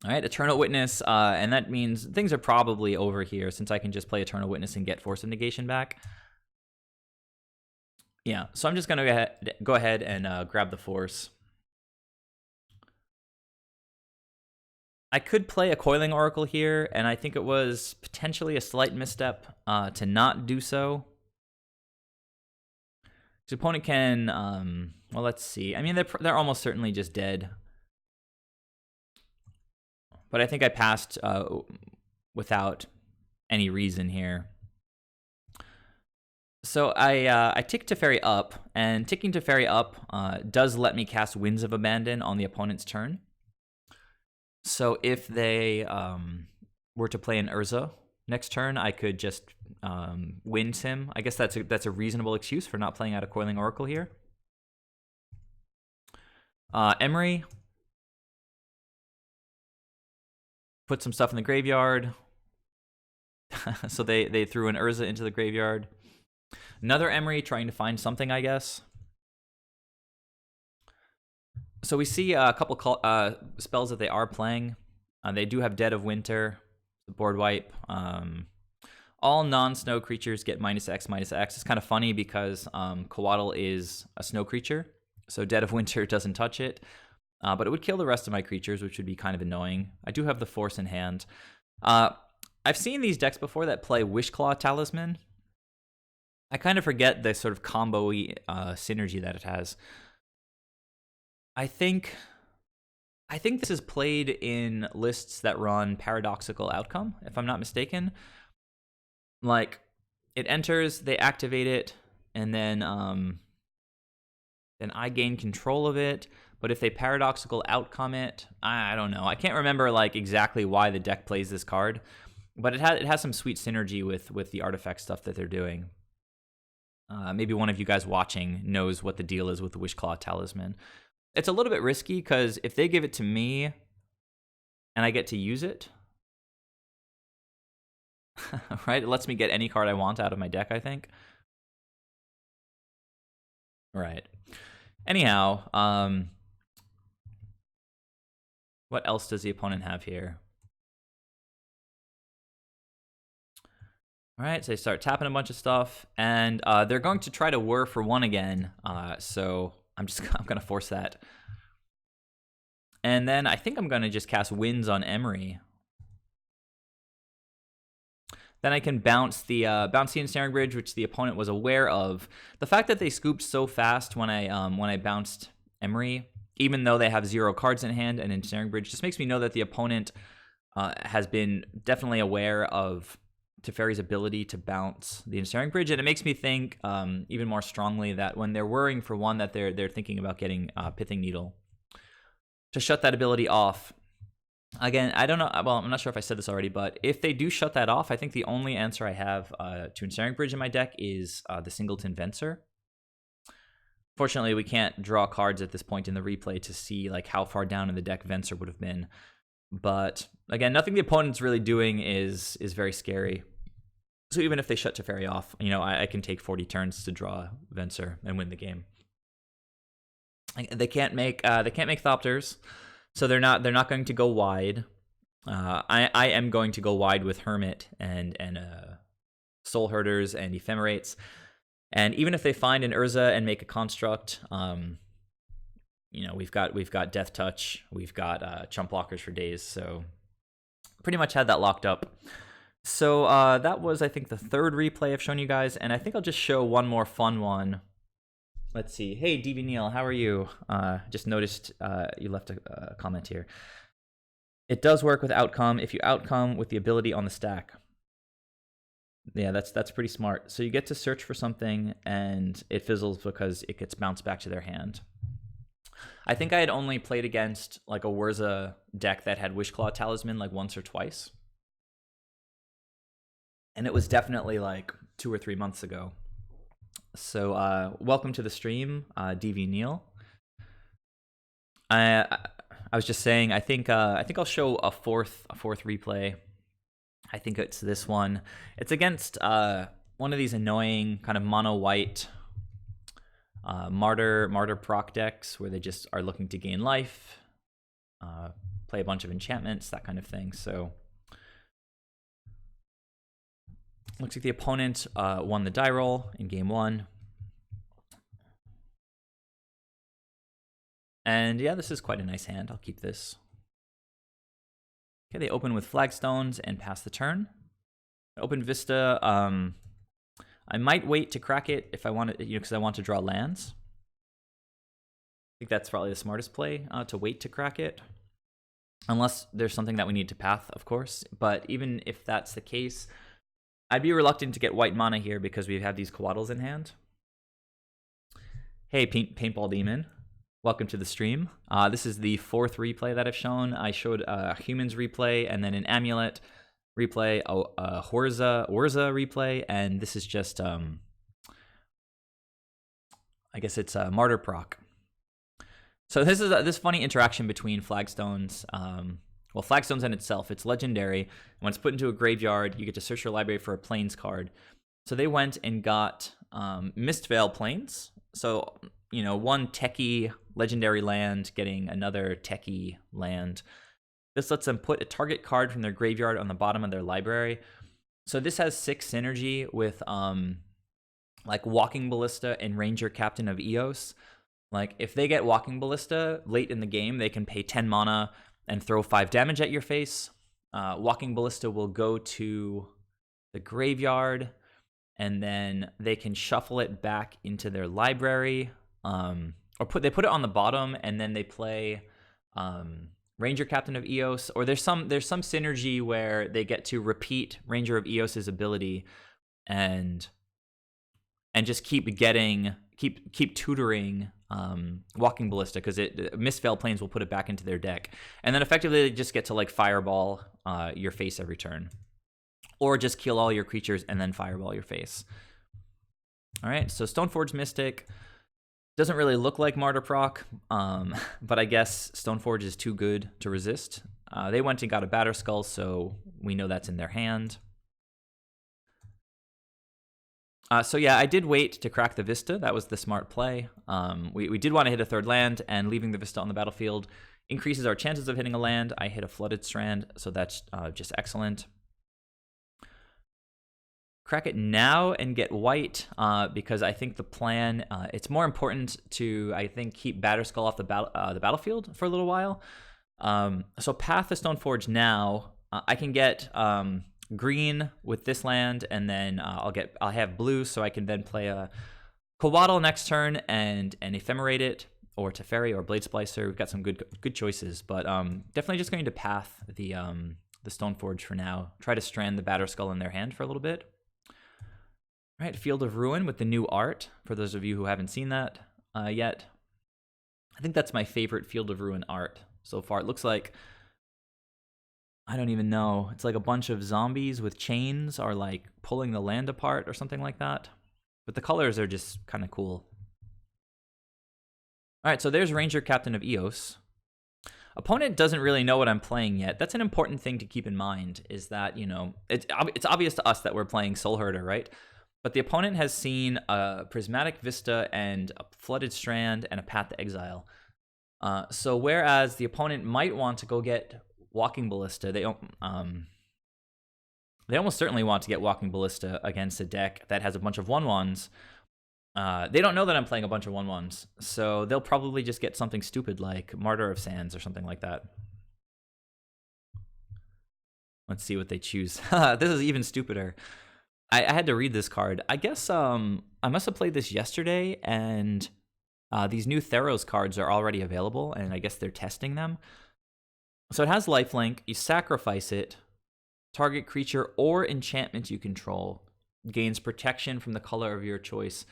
All right, Eternal Witness, and that means things are probably over here since I can just play Eternal Witness and get Force of Negation back. Yeah, so I'm just going to go ahead and grab the Force. I could play a Coiling Oracle here, and I think it was potentially a slight misstep to not do so. The opponent can, well, let's see. I mean, they're almost certainly just dead. But I think I passed without any reason here. So I tick Teferi up, and ticking Teferi up does let me cast Winds of Abandon on the opponent's turn. So if they were to play an Urza next turn, I could just Winds him. I guess that's a reasonable excuse for not playing out a Coiling Oracle here. Emery. Put some stuff in the graveyard. So they threw an Urza into the graveyard. Another Emery trying to find something, I guess. So we see a couple spells that they are playing. They do have Dead of Winter, the board wipe. All non-snow creatures get -X/-X. It's kind of funny because Coatl is a snow creature, so Dead of Winter doesn't touch it. But it would kill the rest of my creatures, which would be kind of annoying. I do have the Force in hand. I've seen these decks before that play Wishclaw Talisman. I kind of forget the sort of combo-y synergy that it has. I think this is played in lists that run Paradoxical Outcome, if I'm not mistaken. Like, it enters, they activate it, and then I gain control of it. But if they Paradoxical Outcome it, I don't know. I can't remember like exactly why the deck plays this card, but it has some sweet synergy with the artifact stuff that they're doing. Maybe one of you guys watching knows what the deal is with the Wishclaw Talisman. It's a little bit risky because if they give it to me and I get to use it, right? It lets me get any card I want out of my deck, I think. Right. Anyhow, what else does the opponent have here? All right, so they start tapping a bunch of stuff, and they're going to try to whir for one again. So I'm gonna force that, and then I think I'm gonna just cast Winds on Emery. Then I can bounce the Ensnaring Bridge, which the opponent was aware of. The fact that they scooped so fast when I bounced Emery, even though they have 0 cards in hand and Ensnaring Bridge, just makes me know that the opponent has been definitely aware of Teferi's ability to bounce the Ensnaring Bridge, and it makes me think even more strongly that when they're worrying for one, that they're thinking about getting Pithing Needle to shut that ability off. Again, I don't know. Well, I'm not sure if I said this already, but if they do shut that off, I think the only answer I have to Ensnaring Bridge in my deck is the Singleton Venser. Fortunately, we can't draw cards at this point in the replay to see like how far down in the deck Venser would have been. But again, nothing the opponent's really doing is very scary. So even if they shut Teferi off, you know, I can take 40 turns to draw Venser and win the game. They can't make Thopters, so they're not going to go wide. I am going to go wide with Hermit and Soul Herders and Ephemerates. And even if they find an Urza and make a construct, you know, we've got Death Touch, we've got Chump Blockers for days, so pretty much had that locked up. So that was, I think, the 3rd replay I've shown you guys, and I think I'll just show one more fun one. Let's see. Hey, DV Neil, how are you? Just noticed you left a comment here. It does work with Outcome if you outcome with the ability on the stack. Yeah, that's pretty smart. So you get to search for something, and it fizzles because it gets bounced back to their hand. I think I had only played against like a Wurza deck that had Wishclaw Talisman like once or twice. And it was definitely like 2 or 3 months ago. So welcome to the stream, DV Neil. I was just saying, I think I'll show a fourth proc. I think it's this one. It's against one of these annoying kind of mono white martyr proc decks where they just are looking to gain life, play a bunch of enchantments, that kind of thing. So looks like the opponent won the die roll in game 1. And yeah, this is quite a nice hand. I'll keep this. Okay, they open with Flagstones and pass the turn. Open Vista. I might wait to crack it if I want to, because I want to draw lands. I think that's probably the smartest play, to wait to crack it. Unless there's something that we need to path, of course. But even if that's the case, I'd be reluctant to get white mana here because we have these Coatls in hand. Hey, Paintball Demon. Welcome to the stream. This is the 4th replay that I've shown. I showed a Humans replay and then an Amulet replay, a Urza replay, and this is just, I guess it's a Martyr proc. So this is this funny interaction between flagstones. Well, flagstones in itself, it's legendary. When it's put into a graveyard, you get to search your library for a plains card. So they went and got Mistvale Plains. So, you know, one techie legendary land getting another techie land. This lets them put a target card from their graveyard on the bottom of their library. So this has 6 synergy with like Walking Ballista and Ranger Captain of Eos. Like, if they get Walking Ballista late in the game, they can pay 10 mana and throw 5 damage at your face. Walking Ballista will go to the graveyard, and then they can shuffle it back into their library, or they put it on the bottom, and then they play Ranger Captain of Eos, or there's some synergy where they get to repeat Ranger of Eos's ability and just keep tutoring Walking Ballista, because Mistvale Plains will put it back into their deck, and then effectively they just get to like fireball your face every turn, or just kill all your creatures and then fireball your face. All right, so Stoneforge Mystic doesn't really look like Martyr proc, but I guess Stoneforge is too good to resist. They went and got a Batterskull, so we know that's in their hand. So yeah, I did wait to crack the Vista. That was the smart play. We did want to hit a 3rd land, and leaving the Vista on the battlefield increases our chances of hitting a land. I hit a Flooded Strand, so that's just excellent. Crack it now and get white, because I think the plan, it's more important to, I think, keep Batterskull off the battlefield for a little while. So Path to Stoneforge now, I can get green with this land, and then I'll have blue, so I can then play a Coatl next turn and ephemerate it, or Teferi or Blade Splicer. We've got some good choices, but definitely just going to Path the Stoneforge for now. Try to strand the Batterskull in their hand for a little bit. All right, Field of Ruin with the new art, for those of you who haven't seen that yet. I think that's my favorite Field of Ruin art so far. It looks like, I don't even know, it's like a bunch of zombies with chains are like pulling the land apart or something like that. But the colors are just kind of cool. All right, so there's Ranger Captain of Eos. Opponent doesn't really know what I'm playing yet. That's an important thing to keep in mind, is that, you know, it's obvious to us that we're playing Spellherder, right? But the opponent has seen a Prismatic Vista and a Flooded Strand and a Path to Exile. So whereas the opponent might want to go get Walking Ballista, they almost certainly want to get Walking Ballista against a deck that has a bunch of 1/1s. They don't know that I'm playing a bunch of 1/1s, so they'll probably just get something stupid like Martyr of Sands or something like that. Let's see what they choose. This is even stupider. I had to read this card. I guess I must have played this yesterday, and these new Theros cards are already available, and I guess they're testing them. So it has lifelink. You sacrifice it. Target creature or enchantment you control gains protection from the color of your choice.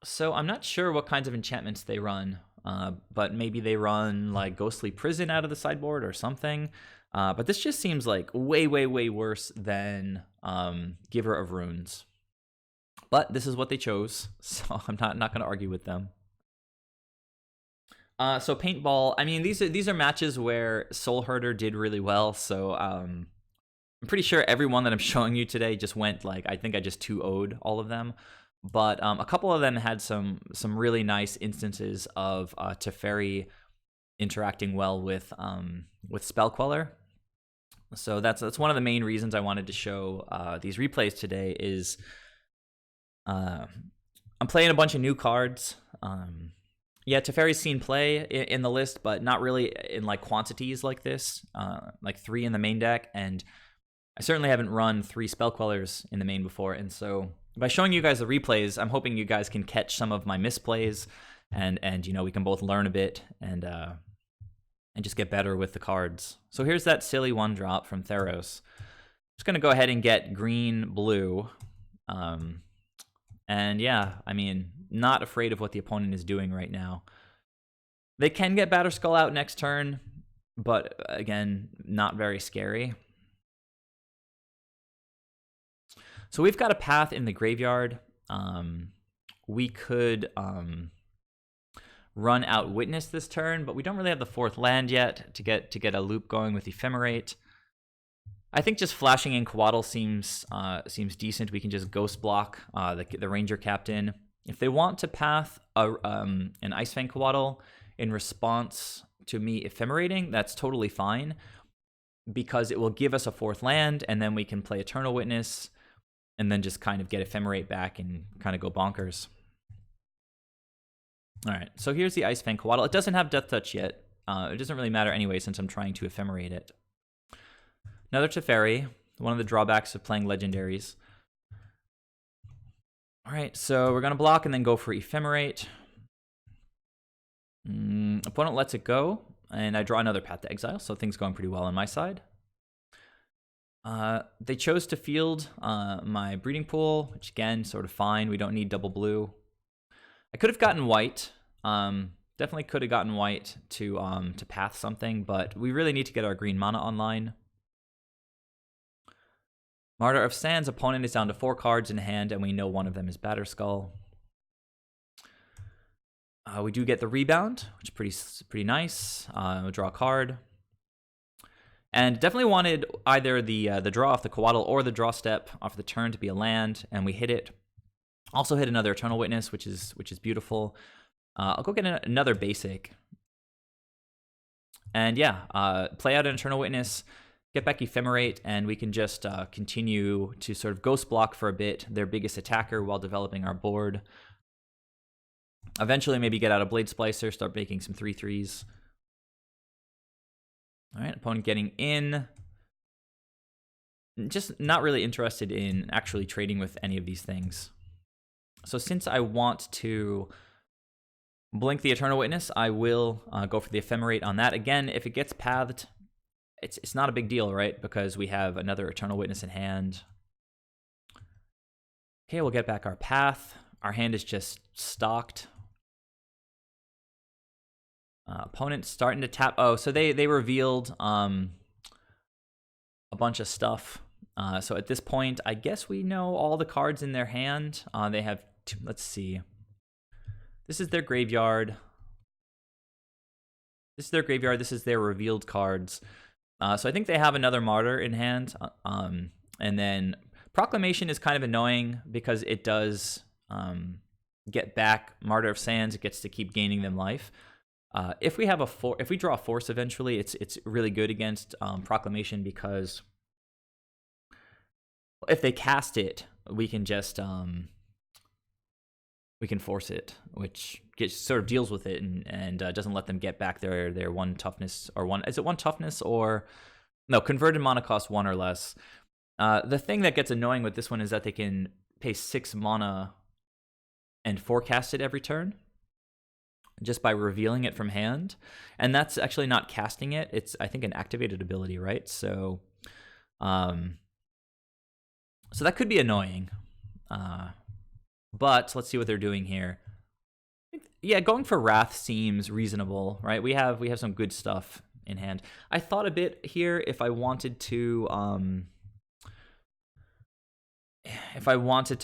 So I'm not sure what kinds of enchantments they run, but maybe they run like Ghostly Prison out of the sideboard or something. But this just seems like way, way, way worse than Giver of Runes. But this is what they chose, so I'm not going to argue with them. So Paintball, I mean, these are matches where Spellherder did really well, so I'm pretty sure every one that I'm showing you today just went like, I think I just 2-0'd all of them. But a couple of them had some really nice instances of Teferi interacting well with Spell Queller. So that's one of the main reasons I wanted to show these replays today. Is I'm playing a bunch of new cards. Yeah, Teferi's seen play in the list, but not really in like quantities like this, like 3 in the main deck, and I certainly haven't run 3 Spell Quellers in the main before. And so by showing you guys the replays, I'm hoping you guys can catch some of my misplays, and you know, we can both learn a bit and just get better with the cards. So here's that silly 1-drop from Theros. Just gonna go ahead and get green, blue. And yeah, I mean, not afraid of what the opponent is doing right now. They can get Batterskull out next turn, but again, not very scary. So we've got a Path in the graveyard. We could run out Witness this turn, but we don't really have the 4th land yet to get a loop going with Ephemerate. I think just flashing in Coatl seems decent. We can just ghost block the Ranger Captain. If they want to path an Icefang Coatl in response to me Ephemerating, that's totally fine, because it will give us a 4th land, and then we can play Eternal Witness, and then just kind of get Ephemerate back and kind of go bonkers. All right, so here's the Icefang Coatl. It doesn't have Death Touch yet. It doesn't really matter anyway, since I'm trying to Ephemerate it. Another Teferi, one of the drawbacks of playing legendaries. All right, so we're going to block and then go for Ephemerate. Opponent lets it go, and I draw another Path to Exile, so things going pretty well on my side. They chose to field my Breeding Pool, which again, sort of fine. We don't need double blue. I could have gotten white. Definitely could have gotten white to path something, but we really need to get our green mana online. Martyr of Sands, opponent is down to 4 cards in hand, and we know one of them is Batterskull. We do get the rebound, which is pretty nice. We'll draw a card. And definitely wanted either the draw off the Coatl or the draw step off the turn to be a land, and we hit it. Also hit another Eternal Witness, which is beautiful. I'll go get another basic. And yeah, play out an Eternal Witness, get back Ephemerate, and we can just continue to sort of ghost block for a bit, their biggest attacker, while developing our board. Eventually, maybe get out a Blade Splicer, start making some 3/3s. All right, opponent getting in. Just not really interested in actually trading with any of these things. So since I want to blink the Eternal Witness, I will go for the Ephemerate on that. Again, if it gets pathed, it's not a big deal, right? Because we have another Eternal Witness in hand. Okay, we'll get back our path. Our hand is just stocked. Opponent's starting to tap. Oh, so they revealed a bunch of stuff. So at this point, I guess we know all the cards in their hand. They have two, let's see. This is their graveyard. This is their graveyard. This is their revealed cards. So I think they have another Martyr in hand. And then Proclamation is kind of annoying because it does get back Martyr of Sands. It gets to keep gaining them life. If we have if we draw a Force eventually, it's really good against Proclamation, because if they cast it, we can just we can force it, which sort of deals with it and doesn't let them get back their 1 toughness or 1. Is it 1 toughness or no? Converted mana cost 1 or less. The thing that gets annoying with this one is that they can pay 6 mana and forecast it every turn, just by revealing it from hand. And that's actually not casting it. It's, I think, an activated ability, right? So so that could be annoying. But let's see what they're doing here. Yeah, going for Wrath seems reasonable, right? We have some good stuff in hand. I thought a bit here if I wanted to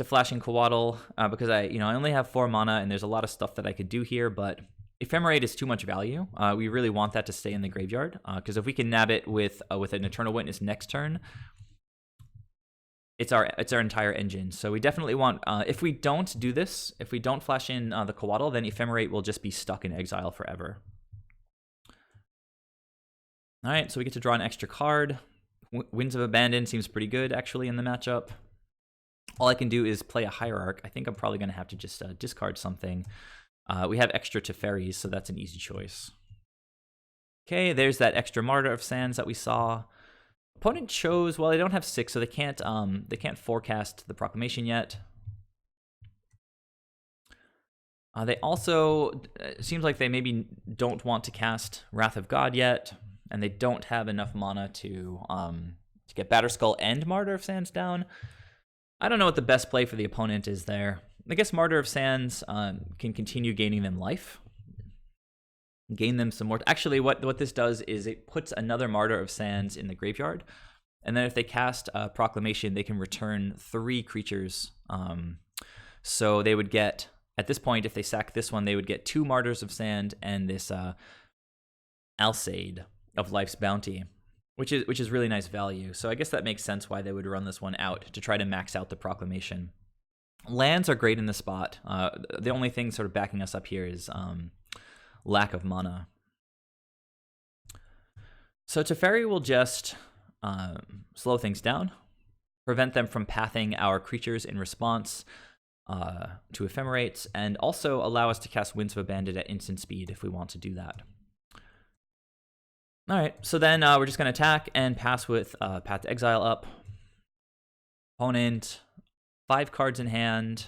flash in Coatl, because I only have 4 mana and there's a lot of stuff that I could do here, but Ephemerate is too much value. We really want that to stay in the graveyard, because if we can nab it with an Eternal Witness next turn, it's our entire engine. So we definitely want, if we don't do this, if we don't flash in the Coatl, then Ephemerate will just be stuck in exile forever. All right, so we get to draw an extra card. Winds of Abandon seems pretty good, actually, in the matchup. All I can do is play a Hierarch. I think I'm probably going to have to just discard something. We have extra Teferis, so that's an easy choice. Okay, there's that extra Martyr of Sands that we saw. Opponent chose, well, they don't have 6, so they can't forecast the Proclamation yet. They also, it seems like they maybe don't want to cast Wrath of God yet, and they don't have enough mana to get Batterskull and Martyr of Sands down. I don't know what the best play for the opponent is there. I guess Martyr of Sands can continue gaining them life. Gain them some more. Actually, what this does is it puts another Martyr of Sands in the graveyard. And then if they cast Proclamation, they can return 3 creatures. So they would get At this point, if they sack this one, they would get 2 Martyrs of Sand and this Alseid of Life's Bounty, which is really nice value. So I guess that makes sense why they would run this one out to try to max out the Proclamation. Lands are great in the spot. The only thing sort of backing us up here is lack of mana. So Teferi will just slow things down, prevent them from pathing our creatures in response to Ephemerates, and also allow us to cast Winds of Abandon at instant speed if we want to do that. All right, so then we're just going to attack and pass with Path to Exile up. Opponent, 5 cards in hand.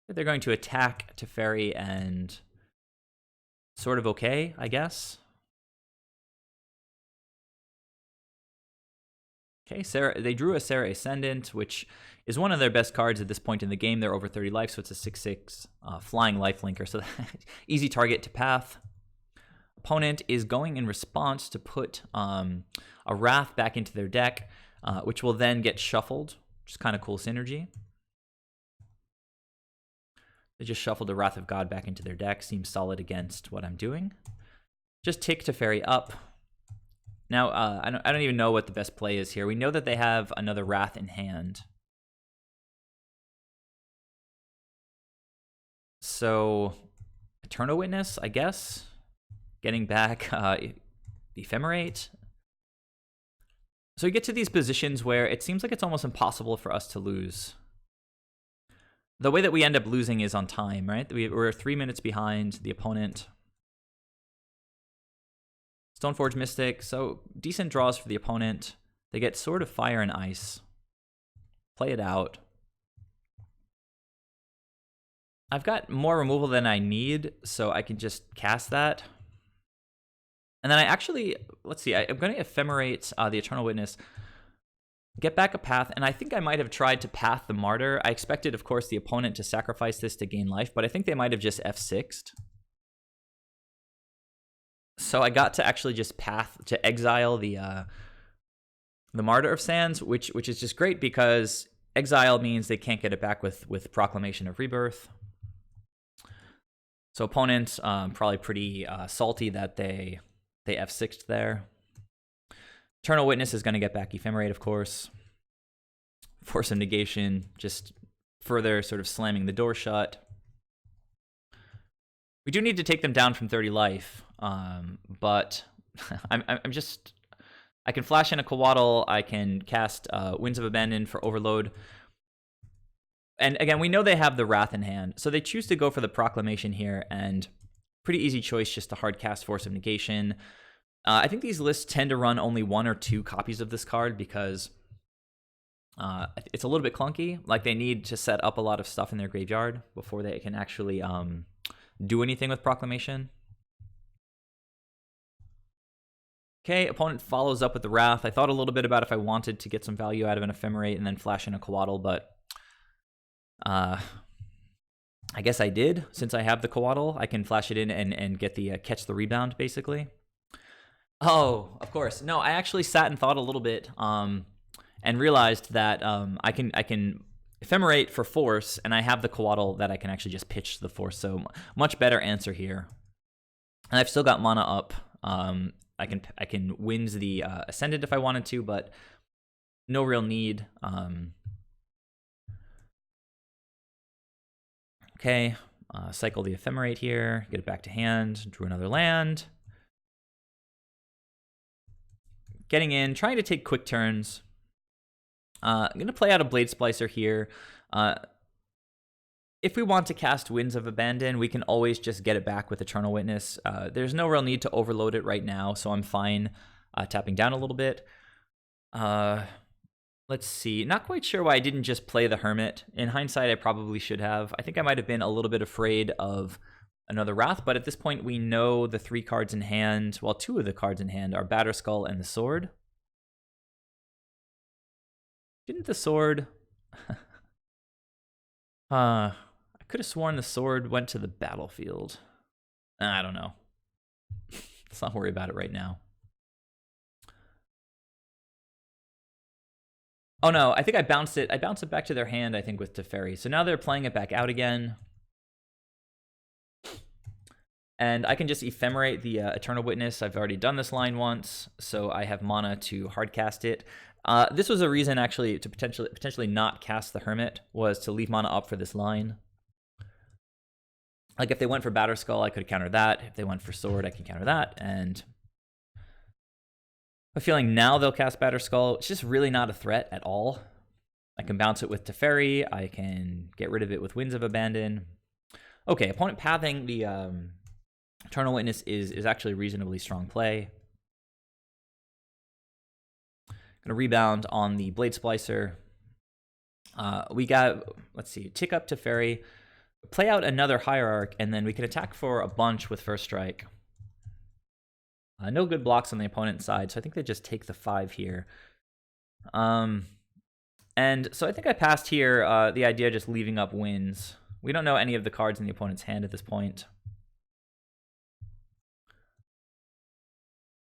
They're going to attack Teferi and sort of okay, I guess. Okay, they drew a Serra Ascendant, which is one of their best cards at this point in the game. They're over 30 life, so it's a 6/6 flying lifelinker, so easy target to path. Opponent is going in response to put a Wrath back into their deck, which will then get shuffled, which is kind of cool synergy. They just shuffled a Wrath of God back into their deck. Seems solid against what I'm doing. Just tick Teferi up. Now, I don't even know what the best play is here. We know that they have another Wrath in hand. So, Eternal Witness, I guess. Getting back Ephemerate. So we get to these positions where it seems like it's almost impossible for us to lose. The way that we end up losing is on time, right? We're 3 minutes behind the opponent. Stoneforge Mystic, so decent draws for the opponent. They get Sword of Fire and Ice. Play it out. I've got more removal than I need, so I can just cast that. And then I actually, let's see, I'm going to Ephemerate the Eternal Witness, get back a path, and I think I might have tried to path the Martyr. I expected, of course, the opponent to sacrifice this to gain life, but I think they might have just F6'd. So I got to actually just path to exile the Martyr of Sands, which is just great because exile means they can't get it back with Proclamation of Rebirth. So opponent probably pretty salty that they F6'd there. Eternal Witness is going to get back Ephemerate, of course. Force of Negation, just further sort of slamming the door shut. We do need to take them down from 30 life, but I'm just... I can flash in a Coatl, I can cast Winds of Abandon for Overload. And again, we know they have the Wrath in hand, so they choose to go for the Proclamation here, and pretty easy choice just to hard cast Force of Negation. I think these lists tend to run only 1 or 2 copies of this card because it's a little bit clunky. Like, they need to set up a lot of stuff in their graveyard before they can actually do anything with Proclamation. Okay, opponent follows up with the Wrath. I thought a little bit about if I wanted to get some value out of an Ephemerate and then flash in a Coatl, but I guess I did. Since I have the Coatl, I can flash it in and get the catch the rebound, basically. Oh, of course. No, I actually sat and thought a little bit and realized that I can Ephemerate for Force, and I have the Coatl that I can actually just pitch the Force, so much better answer here. And I've still got mana up. I can Winds the Ascendant if I wanted to, but no real need. Okay, cycle the Ephemerate here, get it back to hand, drew another land. Getting in, trying to take quick turns. I'm going to play out a Blade Splicer here. If we want to cast Winds of Abandon, we can always just get it back with Eternal Witness. There's no real need to overload it right now, so I'm fine tapping down a little bit. Let's see. Not quite sure why I didn't just play the Hermit. In hindsight, I probably should have. I think I might have been a little bit afraid of another Wrath, but at this point, we know the 3 cards in hand. Well, 2 of the cards in hand are Batterskull and the Sword. Didn't the Sword... I could have sworn the Sword went to the battlefield. I don't know. Let's not worry about it right now. Oh no, I think I bounced it. I bounced it back to their hand, I think, with Teferi. So now they're playing it back out again. And I can just ephemerate the Eternal Witness. I've already done this line once, so I have mana to hardcast it. This was a reason, actually, to potentially not cast the Hermit, was to leave mana up for this line. Like, if they went for Batterskull, I could counter that. If they went for Sword, I can counter that. And I'm feeling now they'll cast Batterskull. It's just really not a threat at all. I can bounce it with Teferi. I can get rid of it with Winds of Abandon. Okay, opponent pathing the Eternal Witness is actually a reasonably strong play. Gonna rebound on the Blade Splicer. We got, let's see, tick up Teferi, play out another Hierarch, and then we can attack for a bunch with First Strike. No good blocks on the opponent's side, so I think they just take the 5 here. And so I think I passed here the idea of just leaving up Winds. We don't know any of the cards in the opponent's hand at this point.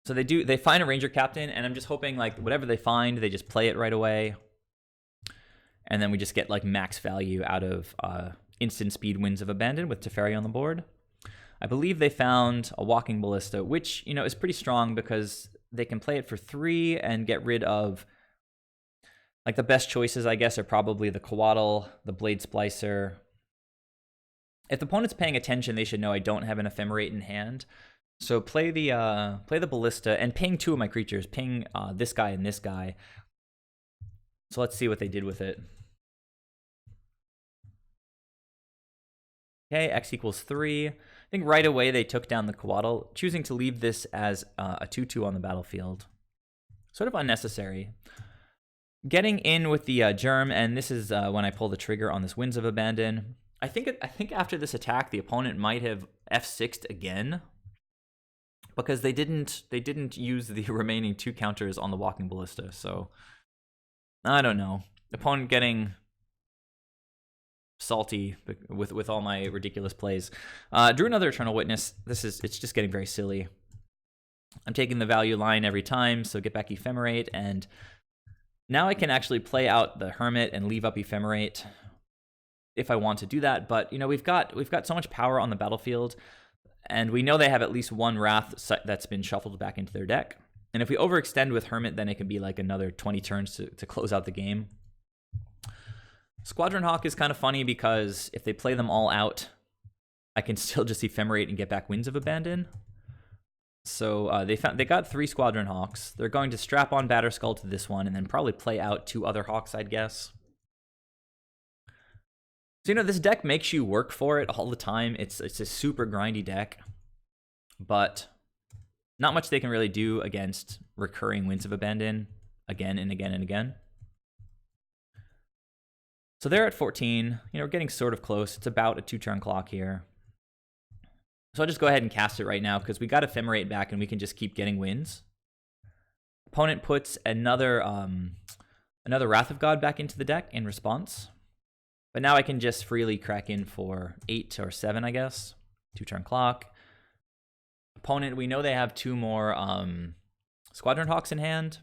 So they find a Ranger Captain, and I'm just hoping, like, whatever they find, they just play it right away. And then we just get, like, max value out of instant speed Winds of Abandon with Teferi on the board. I believe they found a Walking Ballista, which, you know, is pretty strong because they can play it for 3 and get rid of, like, the best choices, I guess, are probably the Coatl, the Blade Splicer. If the opponent's paying attention, they should know I don't have an Ephemerate in hand. So play the Ballista and ping 2 of my creatures. Ping this guy and this guy. So let's see what they did with it. Okay, X equals 3. I think right away they took down the Coatl, choosing to leave this as a 2/2 on the battlefield. Sort of unnecessary. Getting in with the Germ, and this is when I pull the trigger on this Winds of Abandon. I think after this attack, the opponent might have F6'd again, because they didn't use the remaining 2 counters on the Walking Ballista. So I don't know. The opponent getting salty with all my ridiculous plays. Drew another Eternal Witness. It's just getting very silly. I'm taking the value line every time, so get back Ephemerate, and now I can actually play out the Hermit and leave up Ephemerate if I want to do that. But you know, we've got so much power on the battlefield, and we know they have at least 1 Wrath that's been shuffled back into their deck. And if we overextend with Hermit, then it can be like another 20 turns to close out the game. Squadron Hawk is kind of funny because if they play them all out, I can still just Ephemerate and get back Winds of Abandon. So they got 3 Squadron Hawks. They're going to strap on Batterskull to this one and then probably play out 2 other Hawks, I'd guess. So, you know, this deck makes you work for it all the time. It's a super grindy deck, but not much they can really do against recurring Winds of Abandon again and again and again. So they're at 14. You know, we're getting sort of close. It's about a 2-turn clock here. So I'll just go ahead and cast it right now because we got Ephemerate back and we can just keep getting wins. Opponent puts another Wrath of God back into the deck in response. But now I can just freely crack in for 8 or 7, I guess. 2-turn clock. Opponent, we know they have 2 more Squadron Hawks in hand.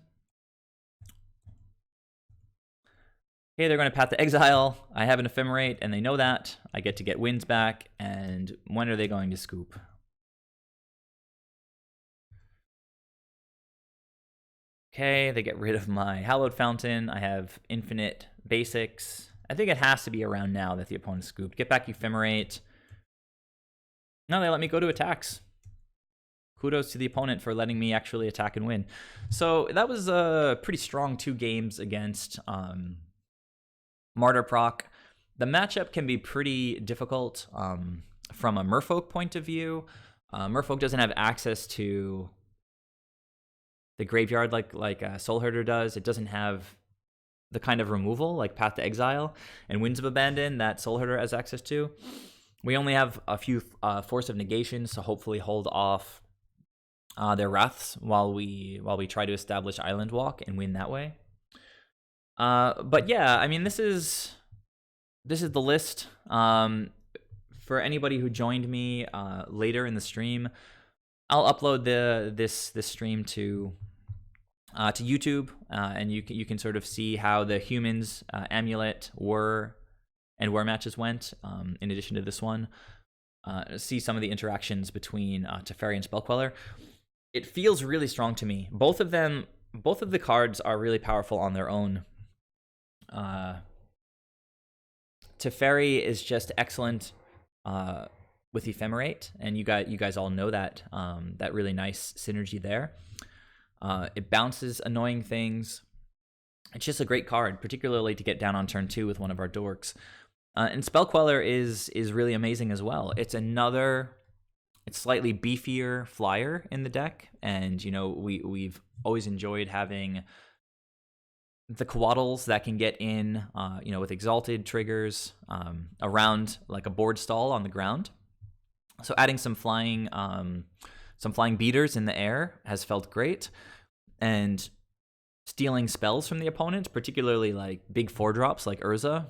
Okay, they're going to path to exile. I have an Ephemerate, and they know that. I get to get wins back, and when are they going to scoop? Okay, they get rid of my Hallowed Fountain. I have infinite basics. I think it has to be around now that the opponent scooped. Get back Ephemerate. No, they let me go to attacks. Kudos to the opponent for letting me actually attack and win. So that was a pretty strong 2 games against Martyr Proc. The matchup can be pretty difficult from a Merfolk point of view. Merfolk doesn't have access to the graveyard like Spellherder does. It doesn't have the kind of removal like Path to Exile and Winds of Abandon that Spellherder has access to. We only have a few Force of Negations to hopefully hold off their Wraths while we try to establish Island Walk and win that way. But yeah, I mean, this is the list. For anybody who joined me later in the stream, I'll upload this stream to YouTube, and you can sort of see how the humans amulet were matches went. In addition to this one, see some of the interactions between Teferi and Spellqueller. It feels really strong to me. Both of the cards are really powerful on their own. Teferi is just excellent with Ephemerate, and you guys all know that that really nice synergy there. It bounces annoying things. It's just a great card, particularly to get down on turn 2 with one of our dorks. And Spellqueller is really amazing as well. It's slightly beefier flyer in the deck, and we've always enjoyed having the Quaddles that can get in, with exalted triggers around like a board stall on the ground. So adding some flying beaters in the air has felt great, and stealing spells from the opponent, particularly like big 4-drops like Urza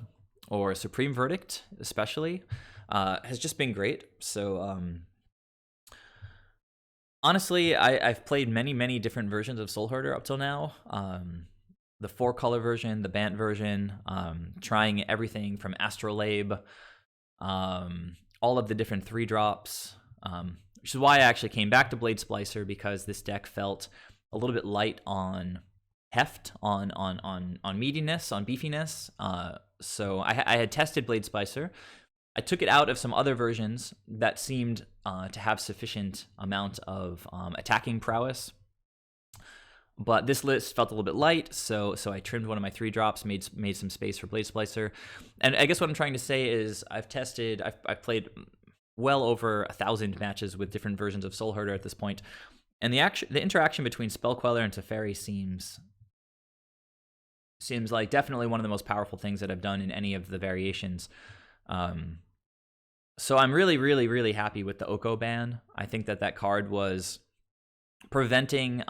or Supreme Verdict, especially, has just been great. So honestly, I've played many different versions of Spellherder up till now. The 4-color version, the Bant version, trying everything from Astrolabe, all of the different 3-drops, which is why I actually came back to Blade Splicer, because this deck felt a little bit light on heft, on meatiness, on beefiness. So I had tested Blade Splicer. I took it out of some other versions that seemed to have sufficient amount of attacking prowess. But this list felt a little bit light, so I trimmed one of my 3-drops, made some space for Blade Splicer. And I guess what I'm trying to say is I've played well over 1,000 matches with different versions of Spellherder at this point, and the interaction between Spellqueller and Teferi seems like definitely one of the most powerful things that I've done in any of the variations. So I'm really happy with the Oko ban. I think that card was preventing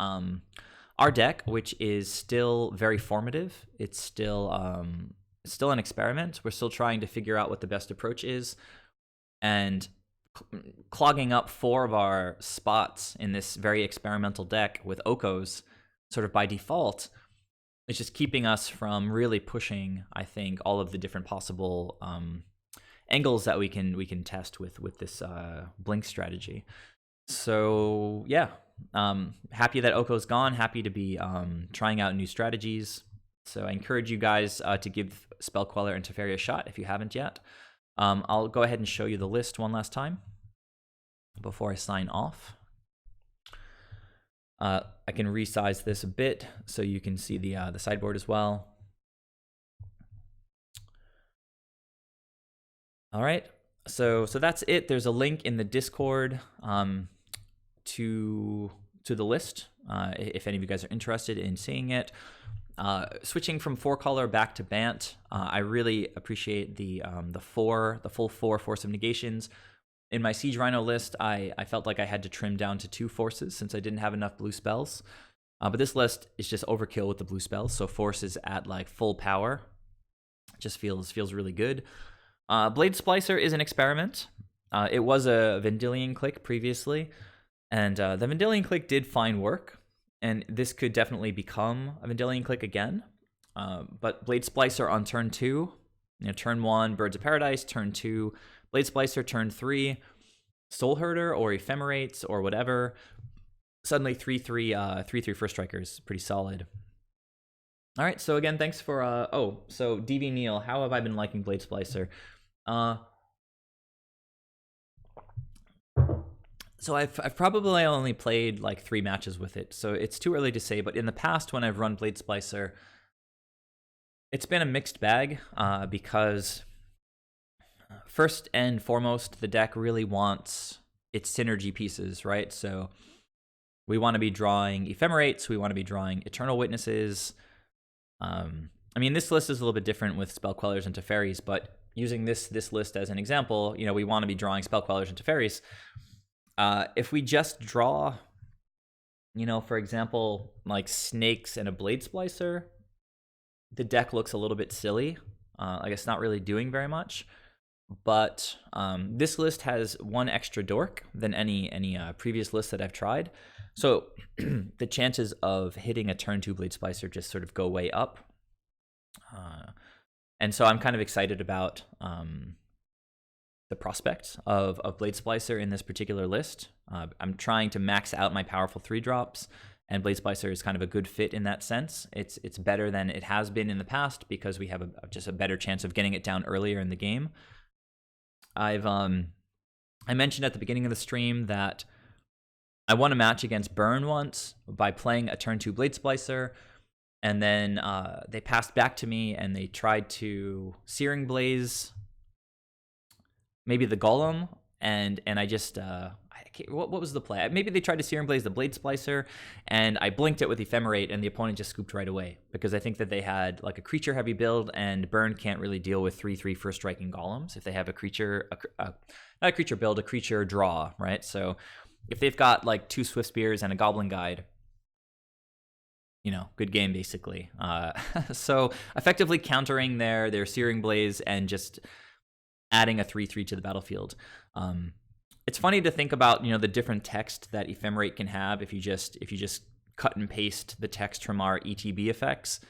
our deck, which is still very formative. It's still an experiment. We're still trying to figure out what the best approach is, and clogging up 4 of our spots in this very experimental deck with Okos sort of by default, it's just keeping us from really pushing, I think, all of the different possible angles that we can test with this blink strategy. So yeah, happy that Oko's gone. Happy to be trying out new strategies. So I encourage you guys to give Spellqueller and Teferi a shot if you haven't yet. I'll go ahead and show you the list one last time before I sign off. I can resize this a bit so you can see the sideboard as well. All right, so that's it. There's a link in the Discord to the list if any of you guys are interested in seeing it. Switching from 4-color back to Bant, I really appreciate the full 4 Force of Negations. In my Siege Rhino list, I felt like I had to trim down to 2 forces since I didn't have enough blue spells. But this list is just overkill with the blue spells, so Force is at like full power. It just feels really good. Blade Splicer is an experiment. It was a Vendilion click previously, and the Vendilion click did fine work, and this could definitely become a Vendilion click again. But Blade Splicer on turn 2, turn 1, Birds of Paradise, turn 2, Blade Splicer, turn 3, Spellherder or Ephemerates or whatever. Suddenly 3/3 First Strikers, pretty solid. All right, so again, thanks for so DV Neil, how have I been liking Blade Splicer? So I've probably only played like 3 matches with it, so it's too early to say. But in the past, when I've run Blade Splicer, it's been a mixed bag because first and foremost, the deck really wants its synergy pieces, right? So we want to be drawing Ephemerates, we want to be drawing Eternal Witnesses. I mean, this list is a little bit different with Spellquellers and Teferis, but using this list as an example, we want to be drawing Spellquellers and Teferis. If we just draw, for example, like Snakes and a Blade Splicer, the deck looks a little bit silly. Like it's not really doing very much. But this list has 1 extra dork than any previous list that I've tried. So the chances of hitting a turn 2 Blade Splicer just sort of go way up. And so I'm kind of excited about the prospect of Blade Splicer in this particular list. I'm trying to max out my powerful 3-drops, and Blade Splicer is kind of a good fit in that sense. It's better than it has been in the past because we have just a better chance of getting it down earlier in the game. I mentioned at the beginning of the stream that I won a match against Burn once by playing a turn 2 Blade Splicer, and then they passed back to me and they tried to Searing Blaze maybe the Golem, and I just what was the play? Maybe they tried to Searing Blaze the Blade Splicer, and I blinked it with Ephemerate, and the opponent just scooped right away because I think that they had like a creature heavy build, and Burn can't really deal with 3/3 first striking golems if they have a creature, not a creature build, a creature draw, right? So if they've got like 2 Swift Spears and a Goblin Guide, good game basically. So effectively countering their Searing Blaze and just adding a 3/3 to the battlefield. It's funny to think about the different text that Ephemerate can have if you just cut and paste the text from our ETB effects.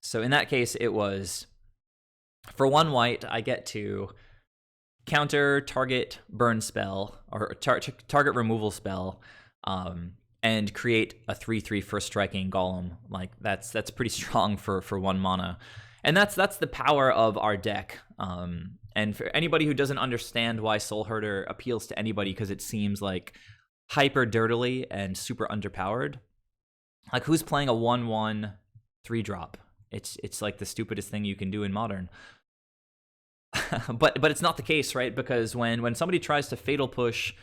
So in that case, it was for 1 white, I get to counter target burn spell or target removal spell, and create a 3/3 first striking golem. Like that's pretty strong for 1 mana, and that's the power of our deck. And for anybody who doesn't understand why Spellherder appeals to anybody because it seems like hyper dirtily and super underpowered, like who's playing a 1/1 3-drop? It's like the stupidest thing you can do in Modern. but it's not the case, right? Because when somebody tries to fatal push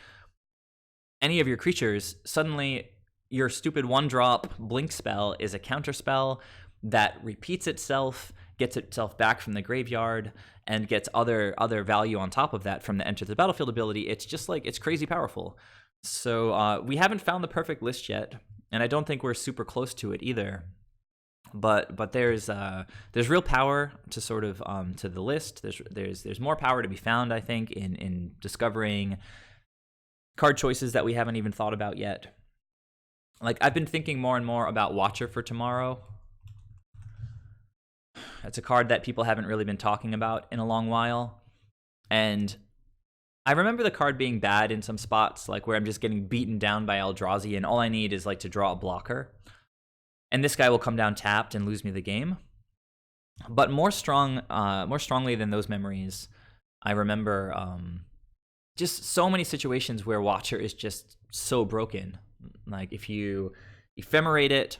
any of your creatures, suddenly your stupid 1-drop blink spell is a counter spell that repeats itself, gets itself back from the graveyard, and gets other value on top of that from the enter the battlefield ability. It's just like, it's crazy powerful. So we haven't found the perfect list yet, and I don't think we're super close to it either. But there's real power to sort of to the list. There's more power to be found, I think, in discovering card choices that we haven't even thought about yet. Like I've been thinking more and more about Watcher for Tomorrow. It's a card that people haven't really been talking about in a long while, and I remember the card being bad in some spots, like where I'm just getting beaten down by Eldrazi, and all I need is like to draw a blocker. And this guy will come down tapped and lose me the game. But more strongly than those memories, I remember just so many situations where Watcher is just so broken. Like if you ephemerate it,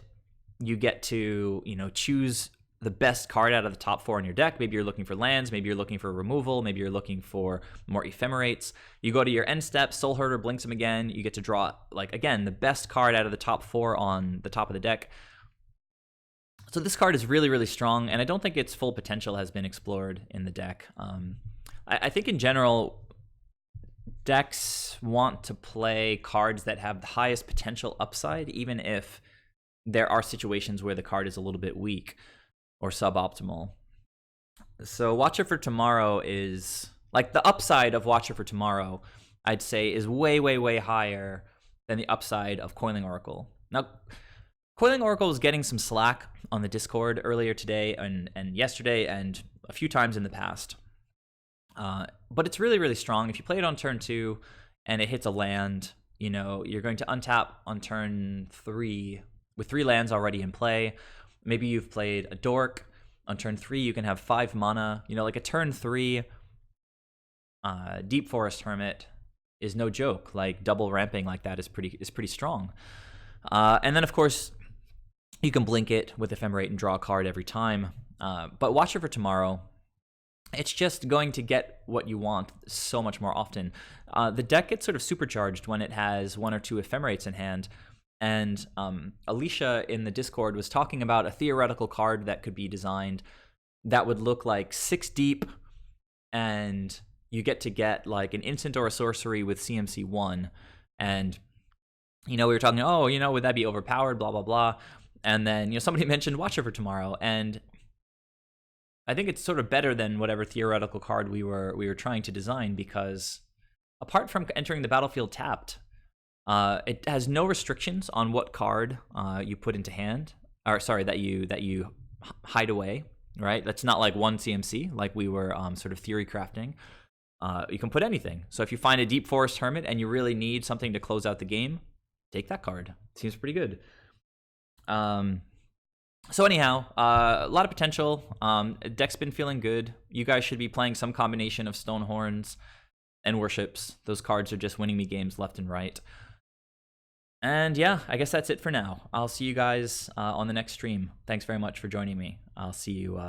you get to choose the best card out of the top 4 in your deck. Maybe you're looking for lands, maybe you're looking for removal, maybe you're looking for more ephemerates. You go to your end step, Spellherder blinks him again. You get to draw, like, again, the best card out of the top 4 on the top of the deck. So this card is really, really strong, and I don't think its full potential has been explored in the deck. I think in general, decks want to play cards that have the highest potential upside, even if there are situations where the card is a little bit weak or suboptimal. So Watcher for Tomorrow is, like, the upside of Watcher for Tomorrow, I'd say, is way, way, way higher than the upside of Coiling Oracle. Now, Coiling Oracle is getting some slack on the Discord earlier today and yesterday and a few times in the past. But it's really, really strong. If you play it on turn 2 and it hits a land, you're going to untap on turn 3 with 3 lands already in play. Maybe you've played a Dork. On turn 3, you can have 5 mana. Like a turn 3 Deep Forest Hermit is no joke. Like double ramping like that is pretty strong. And then of course you can blink it with Ephemerate and draw a card every time. But Watcher for Tomorrow, it's just going to get what you want so much more often. The deck gets sort of supercharged when it has 1 or 2 Ephemerates in hand. And Alicia in the Discord was talking about a theoretical card that could be designed that would look like 6 deep, and you get like an instant or a sorcery with CMC 1. And we were talking, would that be overpowered, blah, blah, blah. And then, somebody mentioned Watcher for Tomorrow, and I think it's sort of better than whatever theoretical card we were trying to design, because apart from entering the battlefield tapped, it has no restrictions on what card you put into hand, or sorry, that you hide away, right? That's not like 1 CMC like we were sort of theory crafting. You can put anything. So if you find a Deep Forest Hermit and you really need something to close out the game, take that card. Seems pretty good. So anyhow, a lot of potential. Deck's been feeling good. You guys should be playing some combination of Stonehorns and Worships. Those cards are just winning me games left and right. And yeah, I guess that's it for now. I'll see you guys on the next stream. Thanks very much for joining me. I'll see you.